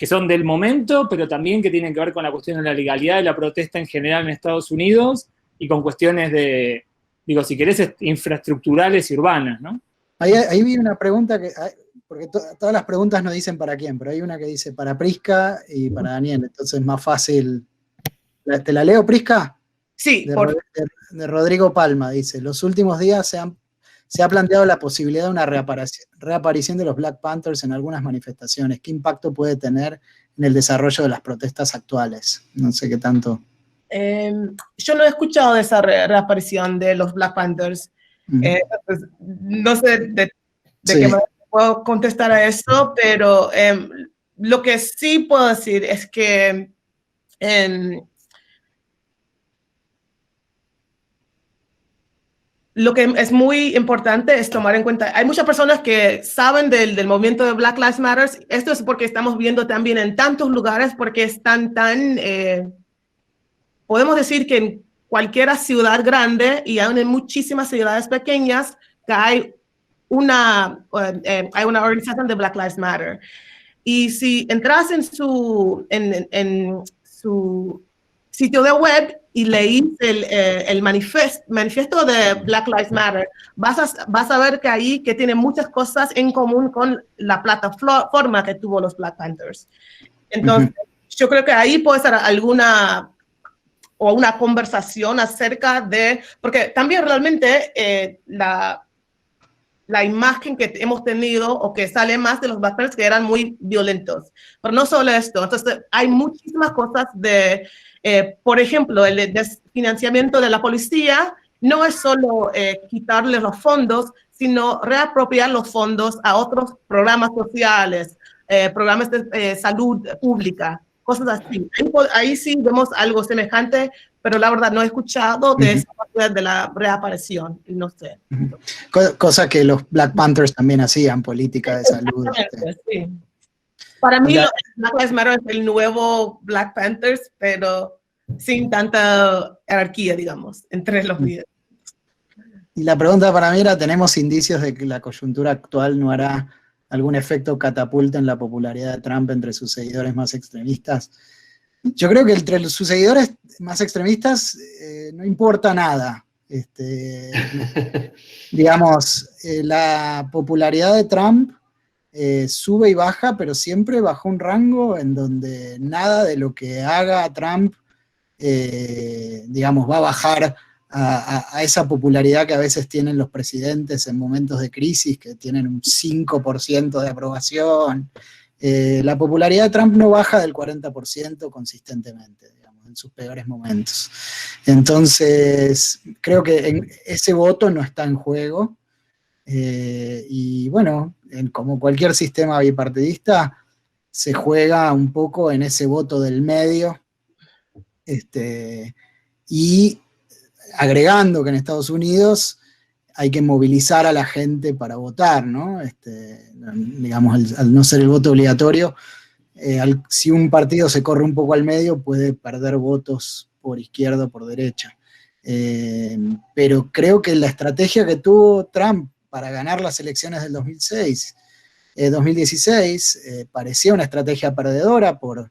son del momento, pero también que tienen que ver con la cuestión de la legalidad de la protesta en general en Estados Unidos y con cuestiones de, digo, si querés, infraestructurales y urbanas, ¿no? Ahí vi una pregunta que, porque todas las preguntas no dicen para quién, pero hay una que dice para Prisca y para Daniel, entonces es más fácil. ¿Te la leo, Prisca? Sí, de Rodrigo Palma, dice, los últimos días se ha planteado la posibilidad de una reaparición de los Black Panthers en algunas manifestaciones. ¿Qué impacto puede tener en el desarrollo de las protestas actuales? No sé qué tanto. Yo no he escuchado de esa reaparición de los Black Panthers. Pues, no sé de Sí. qué manera puedo contestar a eso, pero lo que sí puedo decir es que lo que es muy importante es tomar en cuenta, hay muchas personas que saben del movimiento de Black Lives Matter. Esto es porque estamos viendo también en tantos lugares, porque están podemos decir que en cualquier ciudad grande y aún en muchísimas ciudades pequeñas que hay una organización de Black Lives Matter. Y si entras en su sitio de web y leís el manifiesto de Black Lives Matter, vas a ver que ahí que tiene muchas cosas en común con la plataforma que tuvo los Black Panthers. Entonces, yo creo que ahí puede ser una conversación acerca de, porque también realmente la imagen que hemos tenido o que sale más de los Black Panthers que eran muy violentos. Pero no solo esto, entonces hay muchísimas cosas por ejemplo, el desfinanciamiento de la policía no es solo quitarles los fondos, sino reapropiar los fondos a otros programas sociales, programas de salud pública, cosas así. Ahí sí vemos algo semejante, pero la verdad no he escuchado de esa parte de la reaparición, y no sé. Cosa que los Black Panthers también hacían, política de salud. Sí. Para mí, Black Lives Matter es el nuevo Black Panthers, pero sin tanta jerarquía, digamos, entre los líderes. Y la pregunta para mí era, ¿tenemos indicios de que la coyuntura actual no hará algún efecto catapulta en la popularidad de Trump entre sus seguidores más extremistas? Yo creo que entre sus seguidores más extremistas no importa nada. Digamos, la popularidad de Trump sube y baja, pero siempre bajo un rango en donde nada de lo que haga Trump, digamos, va a bajar a esa popularidad que a veces tienen los presidentes en momentos de crisis, que tienen un 5% de aprobación. La popularidad de Trump no baja del 40% consistentemente, digamos, en sus peores momentos. Entonces, creo que ese voto no está en juego. Y bueno, como cualquier sistema bipartidista, se juega un poco en ese voto del medio, y agregando que en Estados Unidos hay que movilizar a la gente para votar, ¿no? Digamos, al no ser el voto obligatorio, si un partido se corre un poco al medio, puede perder votos por izquierda o por derecha. Pero creo que la estrategia que tuvo Trump para ganar las elecciones del 2016 parecía una estrategia perdedora por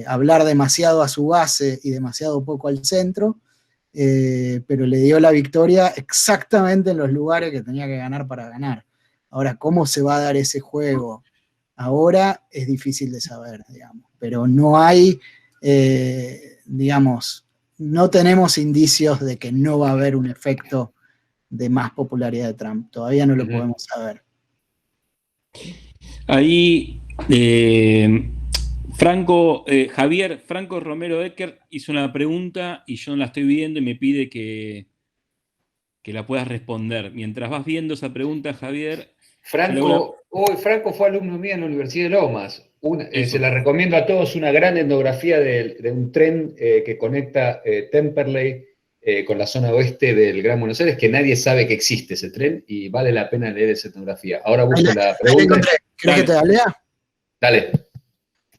hablar demasiado a su base y demasiado poco al centro, pero le dio la victoria exactamente en los lugares que tenía que ganar para ganar. Ahora, ¿cómo se va a dar ese juego ahora? Es difícil de saber, digamos, pero no hay, digamos, no tenemos indicios de que no va a haber un efecto de más popularidad de Trump. Todavía no lo podemos saber. Ahí, Javier Franco Romero Ecker hizo una pregunta y yo no la estoy viendo y me pide que la puedas responder. Mientras vas viendo esa pregunta, Javier... Franco fue alumno mío en la Universidad de Lomas. Se la recomiendo a todos, una gran etnografía de un tren que conecta Temperley con la zona oeste del Gran Buenos Aires, que nadie sabe que existe ese tren y vale la pena leer esa etnografía. Ahora busco la pregunta. ¿Querés que te la lea? Dale.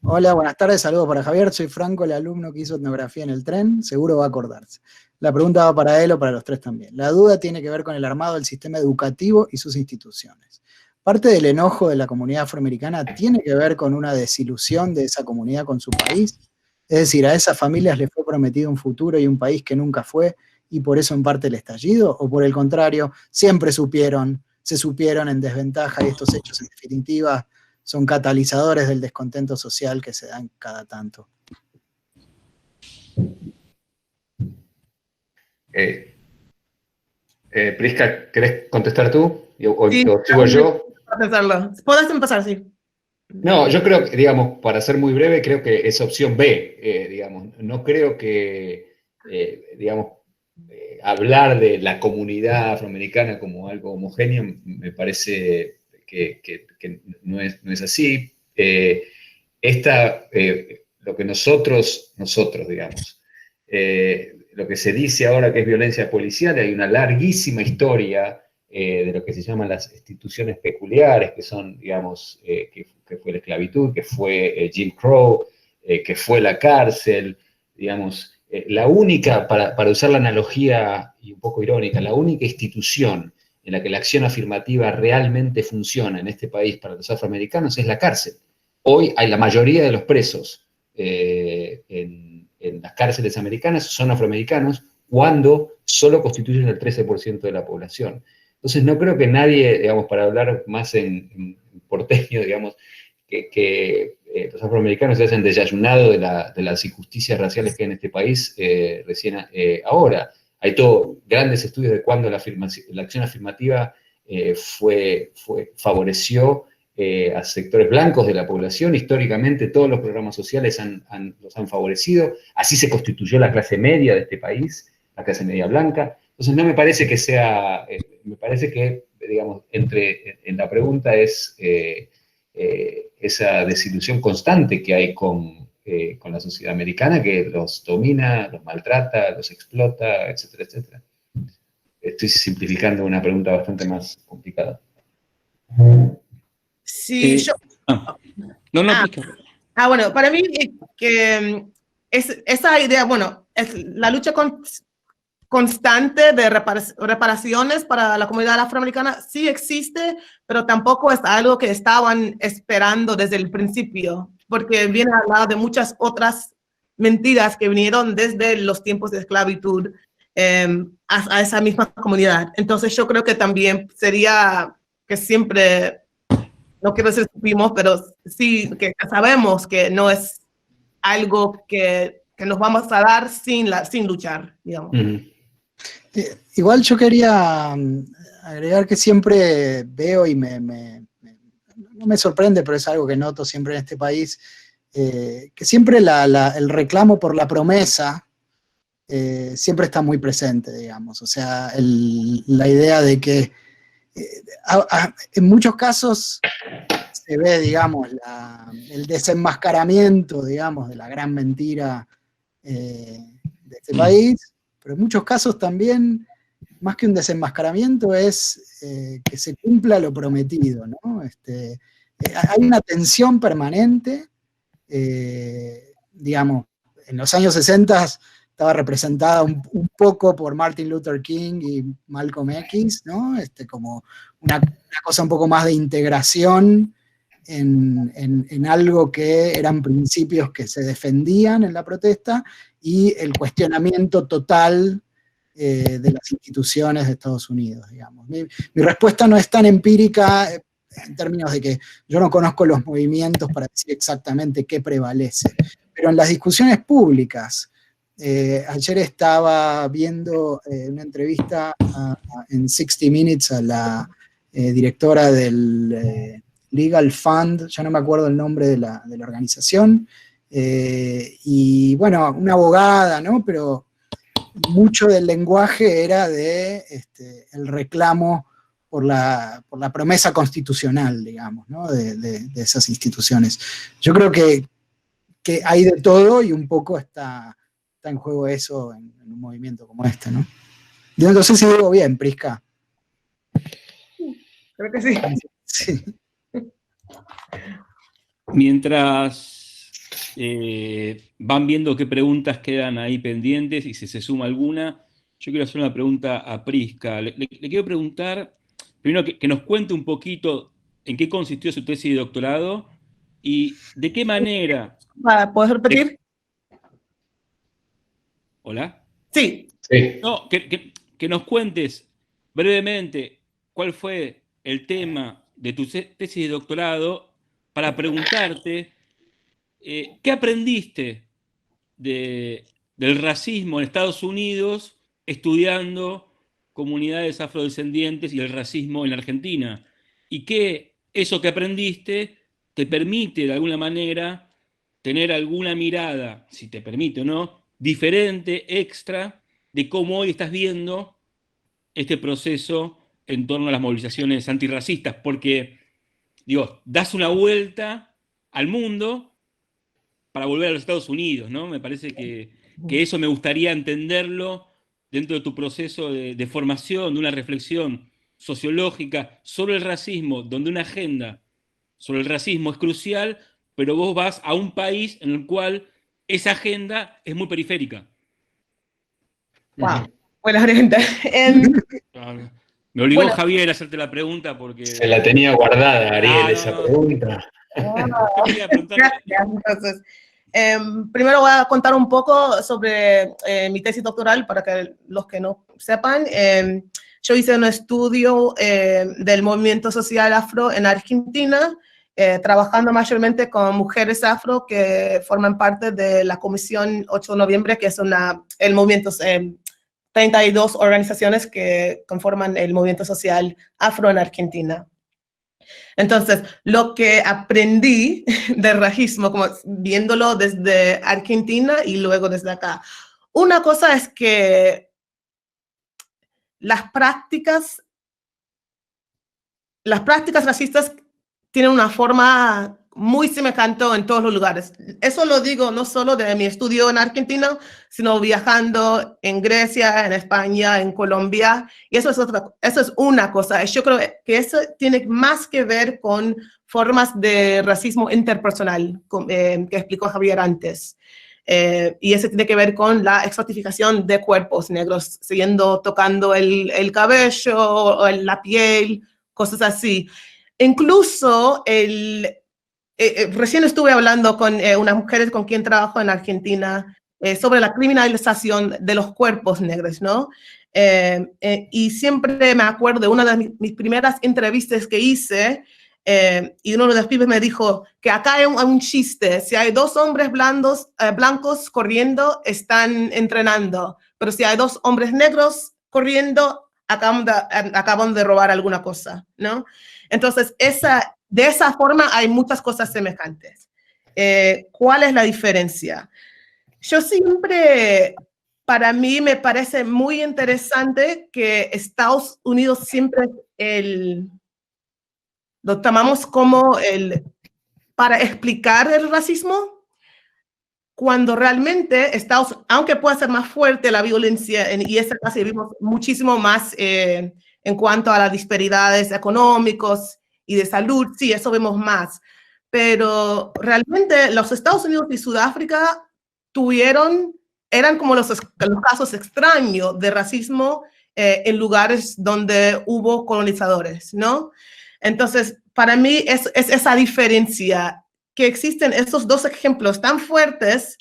Hola, buenas tardes, saludos para Javier. Soy Franco, el alumno que hizo etnografía en el tren. Seguro va a acordarse. La pregunta va para él o para los tres también. La duda tiene que ver con el armado del sistema educativo y sus instituciones. Parte del enojo de la comunidad afroamericana tiene que ver con una desilusión de esa comunidad con su país. Es decir, a esas familias les fue prometido un futuro y un país que nunca fue, y por eso en parte el estallido, o por el contrario, siempre se supieron en desventaja, y estos hechos en definitiva son catalizadores del descontento social que se dan cada tanto. Prisca, ¿querés contestar tú? ¿O Sí, sigo yo? Puedes empezar, sí. No, yo creo que, digamos, para ser muy breve, creo que es opción B, digamos. No creo que, digamos, hablar de la comunidad afroamericana como algo homogéneo me parece que no es así. Lo que nosotros, digamos, lo que se dice ahora que es violencia policial, hay una larguísima historia de lo que se llaman las instituciones peculiares, que son, digamos, que fue la esclavitud, que fue Jim Crow, que fue la cárcel, digamos, la única, para usar la analogía y un poco irónica, la única institución en la que la acción afirmativa realmente funciona en este país para los afroamericanos es la cárcel. Hoy hay la mayoría de los presos en las cárceles americanas son afroamericanos, cuando solo constituyen el 13% de la población. Entonces no creo que nadie, digamos, para hablar más en porteño, digamos, que los afroamericanos se hayan desayunado de las injusticias raciales que hay en este país recién ahora. Hay grandes estudios de cuándo la acción afirmativa favoreció a sectores blancos de la población. Históricamente todos los programas sociales los han favorecido. Así se constituyó la clase media de este país, la clase media blanca. Entonces no me parece que sea, me parece que, digamos, en la pregunta es esa desilusión constante que hay con la sociedad americana, que los domina, los maltrata, los explota, etcétera, etcétera. Estoy simplificando una pregunta bastante más complicada. Sí, bueno, para mí que esa idea, bueno, es la lucha constante de reparaciones para la comunidad afroamericana sí existe, pero tampoco es algo que estaban esperando desde el principio, porque viene al lado de muchas otras mentiras que vinieron desde los tiempos de esclavitud a esa misma comunidad. Entonces yo creo que también sería que siempre, no quiero decir supimos, pero sí que sabemos que no es algo que nos vamos a dar sin luchar, digamos. Igual yo quería agregar que siempre veo y no me sorprende, pero es algo que noto siempre en este país, que siempre el reclamo por la promesa siempre está muy presente, digamos. O sea, la idea de que en muchos casos se ve, digamos, el desenmascaramiento, digamos, de la gran mentira de este país, pero en muchos casos también, más que un desenmascaramiento, es que se cumpla lo prometido, ¿no? Hay una tensión permanente, digamos, en los años 60 estaba representada un poco por Martin Luther King y Malcolm X, ¿no? Como una cosa un poco más de integración en algo que eran principios que se defendían en la protesta y el cuestionamiento total de las instituciones de Estados Unidos, digamos. Mi respuesta no es tan empírica en términos de que yo no conozco los movimientos para decir exactamente qué prevalece, pero en las discusiones públicas, ayer estaba viendo una entrevista en 60 Minutes a la directora del Legal Fund, ya no me acuerdo el nombre de la organización, y bueno, una abogada, ¿no? Pero mucho del lenguaje era de el reclamo por la promesa constitucional, digamos, ¿no? de esas instituciones. Yo creo que hay de todo y un poco está en juego eso en un movimiento como este, ¿no? Yo no sé si digo bien, Prisca. Creo que sí. Sí. Mientras van viendo qué preguntas quedan ahí pendientes y si se suma alguna, yo quiero hacer una pregunta a Prisca. Le quiero preguntar, primero que nos cuente un poquito en qué consistió su tesis de doctorado y de qué manera... ¿Puedes repetir? ¿Hola? Sí. Sí. No, que nos cuentes brevemente cuál fue el tema de tu tesis de doctorado para preguntarte qué aprendiste del racismo en Estados Unidos estudiando comunidades afrodescendientes y el racismo en la Argentina, y que eso que aprendiste te permite de alguna manera tener alguna mirada, si te permite o no, diferente, extra, de cómo hoy estás viendo este proceso en torno a las movilizaciones antirracistas, porque, digo, das una vuelta al mundo para volver a los Estados Unidos, ¿no? Me parece que eso me gustaría entenderlo dentro de tu proceso de formación, de una reflexión sociológica sobre el racismo, donde una agenda sobre el racismo es crucial, pero vos vas a un país en el cual esa agenda es muy periférica. Wow, buena pregunta. Me obligó Bueno. Javier a hacerte la pregunta porque... Se la tenía guardada, Ariel, esa pregunta. Gracias. Entonces, primero voy a contar un poco sobre mi tesis doctoral para que los que no sepan. Yo hice un estudio del movimiento social afro en Argentina, trabajando mayormente con mujeres afro que forman parte de la Comisión 8 de Noviembre, que es el movimiento, 32 organizaciones que conforman el movimiento social afro en Argentina. Entonces, lo que aprendí del racismo, como viéndolo desde Argentina y luego desde acá, una cosa es que las prácticas racistas tienen una forma muy semejante en todos los lugares. Eso lo digo no solo de mi estudio en Argentina, sino viajando en Grecia, en España, en Colombia. Y eso es una cosa. Yo creo que eso tiene más que ver con formas de racismo interpersonal, que explicó Javier antes. Y eso tiene que ver con la exotificación de cuerpos negros, tocando el cabello, o la piel, cosas así. Incluso recién estuve hablando con unas mujeres con quien trabajo en Argentina sobre la criminalización de los cuerpos negros, ¿no? Y siempre me acuerdo de una de mis primeras entrevistas que hice, y uno de los pibes me dijo que acá hay un chiste: si hay dos hombres blancos corriendo, están entrenando, pero si hay dos hombres negros corriendo, acaban de robar alguna cosa, ¿no? Entonces, de esa forma hay muchas cosas semejantes. ¿Cuál es la diferencia? Yo siempre, para mí me parece muy interesante que Estados Unidos siempre lo tomamos como para explicar el racismo, cuando realmente aunque pueda ser más fuerte la violencia, y esa clase vimos muchísimo más en cuanto a las disparidades económicas y de salud, sí, eso vemos más. Pero realmente los Estados Unidos y Sudáfrica eran como los casos extraños de racismo en lugares donde hubo colonizadores, ¿no? Entonces, para mí es esa diferencia, que existen esos dos ejemplos tan fuertes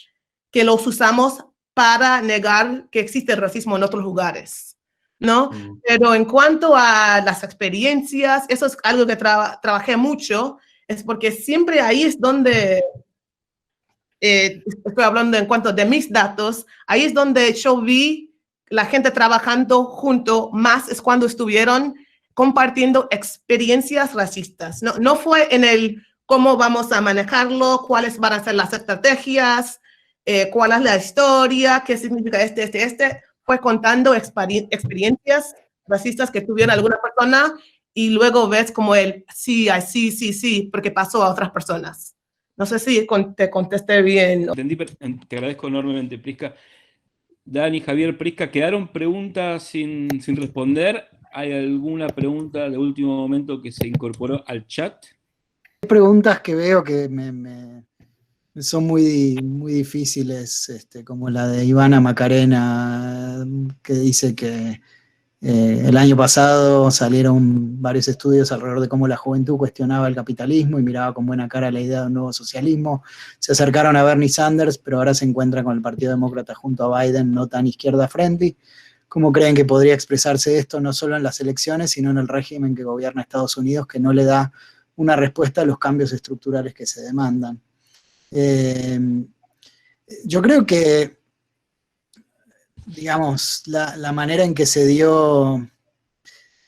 que los usamos para negar que existe racismo en otros lugares, ¿no? Pero en cuanto a las experiencias, eso es algo que trabajé mucho, es porque siempre ahí es donde, estoy hablando en cuanto de mis datos, ahí es donde yo vi la gente trabajando junto más, es cuando estuvieron compartiendo experiencias racistas. No fue en el cómo vamos a manejarlo, cuáles van a ser las estrategias, cuál es la historia, qué significa fue contando experiencias racistas que tuvieron alguna persona y luego ves como sí, porque pasó a otras personas. No sé si te contesté bien. Entendí, te agradezco enormemente, Prisca. Dani, Javier, Prisca, ¿quedaron preguntas sin responder? ¿Hay alguna pregunta de último momento que se incorporó al chat? Hay preguntas que veo que son muy difíciles, como la de Ivana Macarena, que dice que el año pasado salieron varios estudios alrededor de cómo la juventud cuestionaba el capitalismo y miraba con buena cara la idea de un nuevo socialismo. Se acercaron a Bernie Sanders, pero ahora se encuentran con el Partido Demócrata junto a Biden, no tan izquierda friendly. ¿Cómo creen que podría expresarse esto no solo en las elecciones, sino en el régimen que gobierna Estados Unidos, que no le da una respuesta a los cambios estructurales que se demandan? Yo creo que, digamos, la manera en que se dio...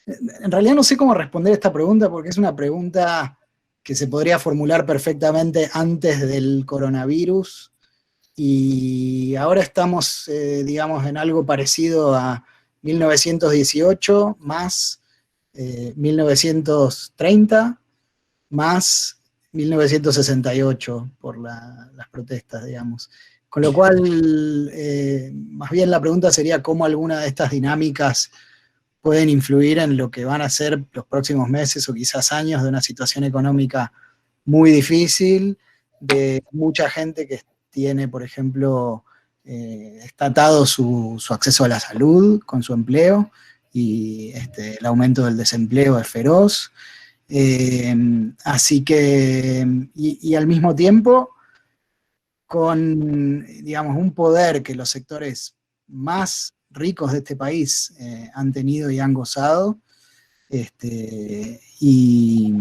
En realidad no sé cómo responder esta pregunta, porque es una pregunta que se podría formular perfectamente antes del coronavirus, y ahora estamos, digamos, en algo parecido a 1918 más 1930 más 1968 por las protestas, digamos. Con lo cual, más bien la pregunta sería cómo alguna de estas dinámicas pueden influir en lo que van a ser los próximos meses o quizás años de una situación económica muy difícil, de mucha gente que tiene, por ejemplo, está atado su acceso a la salud con su empleo, y el aumento del desempleo es feroz. Así que, y al mismo tiempo, con, digamos, un poder que los sectores más ricos de este país han tenido y han gozado, y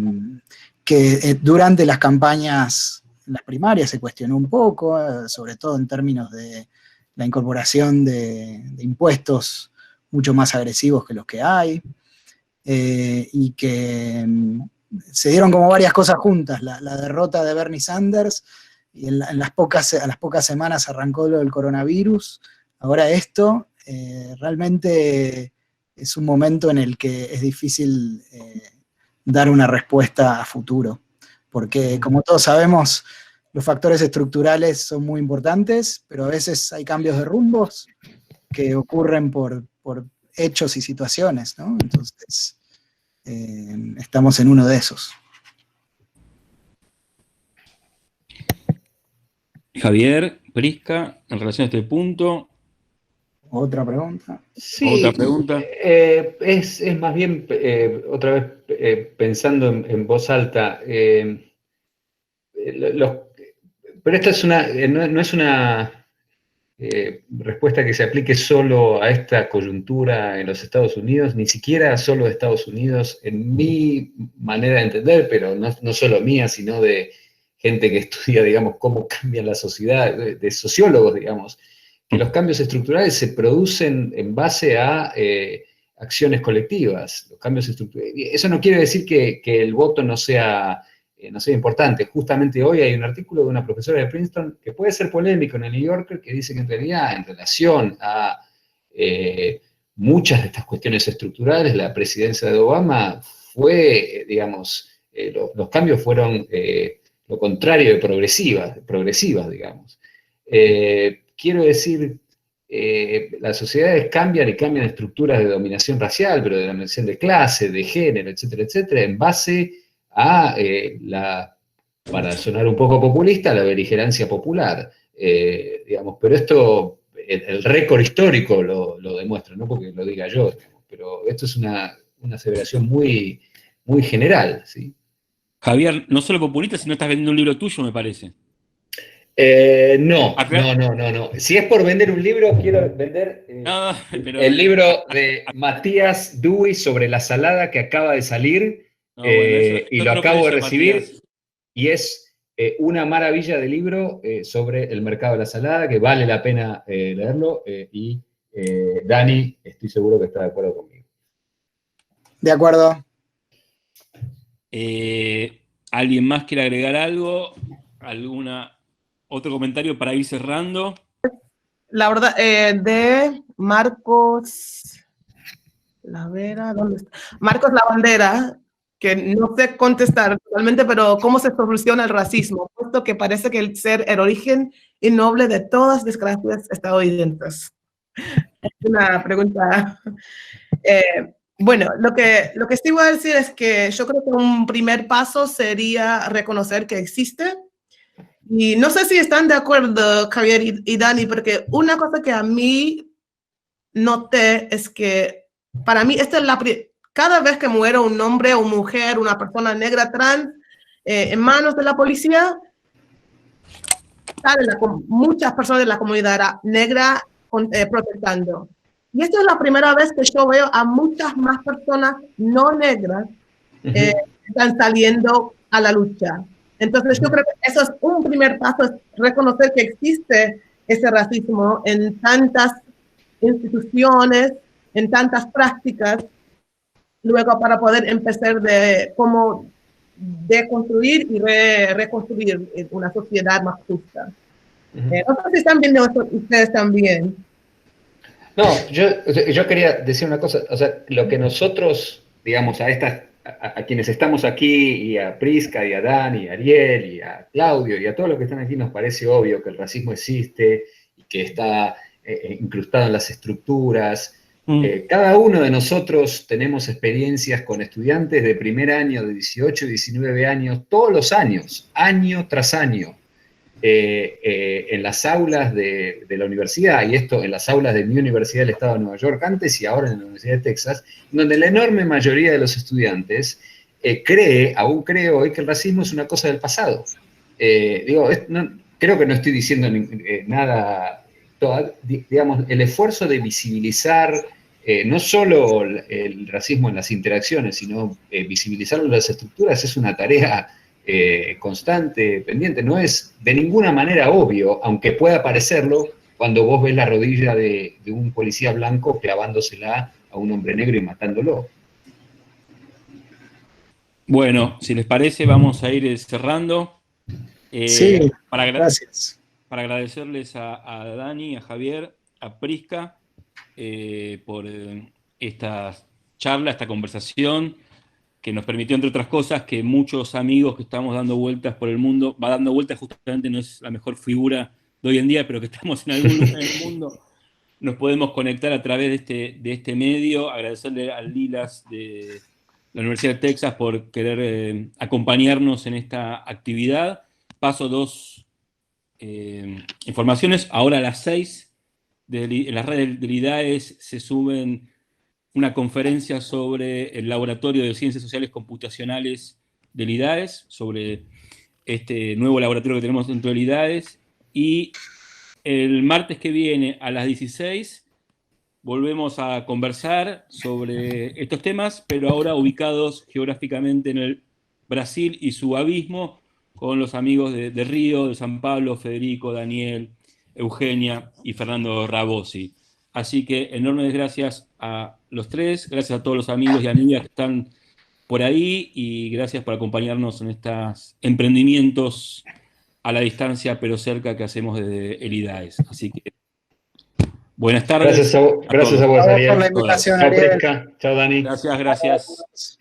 que durante las campañas, las primarias, se cuestionó un poco, sobre todo en términos de la incorporación de impuestos mucho más agresivos que los que hay, y que se dieron como varias cosas juntas, la derrota de Bernie Sanders, y a las pocas semanas arrancó lo del coronavirus, ahora esto. Realmente es un momento en el que es difícil dar una respuesta a futuro, porque como todos sabemos, los factores estructurales son muy importantes, pero a veces hay cambios de rumbos que ocurren por hechos y situaciones, ¿no? Entonces, estamos en uno de esos. Javier, Prisca, en relación a este punto. ¿Otra pregunta? Sí, ¿Otra pregunta? Es más bien, otra vez pensando en voz alta, pero esta es no es una respuesta que se aplique solo a esta coyuntura en los Estados Unidos, ni siquiera solo de Estados Unidos, en mi manera de entender, pero no solo mía, sino de gente que estudia, digamos, cómo cambia la sociedad, de sociólogos, digamos, que los cambios estructurales se producen en base a acciones colectivas. Los cambios estructurales. Eso no quiere decir que el voto no sea importante. Justamente hoy hay un artículo de una profesora de Princeton que puede ser polémico en el New Yorker, que dice que en realidad, en relación a muchas de estas cuestiones estructurales, la presidencia de Obama fue, digamos, los cambios fueron lo contrario de progresivas, digamos. Quiero decir, las sociedades cambian y cambian estructuras de dominación racial, pero de dominación de clase, de género, etcétera, en base a para sonar un poco populista, la beligerancia popular, digamos, pero esto, el récord histórico lo demuestra, no porque lo diga yo, digamos, pero esto es una aseveración muy, muy general, ¿sí? Javier, no solo populista, sino estás vendiendo un libro tuyo, me parece. No. Si es por vender un libro, quiero vender el libro de Matías Dewey sobre la salada que acaba de salir, y lo acabo de recibir, Matías. Y es una maravilla de libro sobre el mercado de la salada, que vale la pena leerlo, y Dani, estoy seguro que está de acuerdo conmigo. De acuerdo. ¿Alguien más quiere agregar algo? ¿Otro comentario para ir cerrando? La verdad, de Marcos Lavera, ¿dónde está? Marcos Lavandera, que no sé contestar totalmente, pero ¿cómo se soluciona el racismo? Puesto que parece que el ser el origen innoble de todas las desgracias estadounidenses. Es una pregunta. Bueno, lo que sí voy a decir es que yo creo que un primer paso sería reconocer que existe. Y no sé si están de acuerdo, Javier y Dani, porque una cosa que a mí noté es que para mí esta es cada vez que muere un hombre o mujer, una persona negra trans en manos de la policía, salen muchas personas de la comunidad negra protestando. Y esta es la primera vez que yo veo a muchas más personas no negras están saliendo a la lucha. Entonces yo creo que eso es un primer paso, es reconocer que existe ese racismo en tantas instituciones, en tantas prácticas, luego para poder empezar de cómo deconstruir y reconstruir una sociedad más justa. No sé si están viendo eso ustedes también. No, yo quería decir una cosa, o sea, lo que nosotros, digamos, a quienes estamos aquí, y a Prisca, y a Dani, y a Ariel, y a Claudio, y a todos los que están aquí, nos parece obvio que el racismo existe, y que está incrustado en las estructuras. Cada uno de nosotros tenemos experiencias con estudiantes de primer año, de 18, 19 años, todos los años, año tras año, en las aulas de la universidad, y esto en las aulas de mi universidad del Estado de Nueva York antes y ahora en la Universidad de Texas, donde la enorme mayoría de los estudiantes aún cree hoy que el racismo es una cosa del pasado. Creo que no estoy diciendo nada, digamos, el esfuerzo de visibilizar no solo el racismo en las interacciones, sino visibilizarlo en las estructuras es una tarea constante, pendiente. No es de ninguna manera obvio, aunque pueda parecerlo cuando vos ves la rodilla de un policía blanco clavándosela a un hombre negro y matándolo. Bueno, si les parece, vamos a ir cerrando. Sí, gracias. Para agradecerles a Dani, a Javier, a Prisca, por esta charla, esta conversación, que nos permitió, entre otras cosas, que muchos amigos que estamos dando vueltas por el mundo, va dando vueltas justamente, no es la mejor figura de hoy en día, pero que estamos en algún lugar del mundo, nos podemos conectar a través de este medio. Agradecerle al Lilas de la Universidad de Texas por querer acompañarnos en esta actividad. Paso dos informaciones. Ahora a las 6, en las redes del IDAES se suben una conferencia sobre el Laboratorio de Ciencias Sociales Computacionales del IDAES, sobre este nuevo laboratorio que tenemos dentro del IDAES, y el martes que viene a las 16 volvemos a conversar sobre estos temas, pero ahora ubicados geográficamente en el Brasil y su abismo, con los amigos de Río, de San Pablo, Federico, Daniel, Eugenia y Fernando Rabosi. Así que enormes gracias a los tres, gracias a todos los amigos y amigas que están por ahí y gracias por acompañarnos en estos emprendimientos a la distancia pero cerca que hacemos desde el IDAES. Así que buenas tardes. Gracias a vos, Gracias por la Ariel. invitación, Chao, Ariel. Prisca. Chao, Dani. Gracias.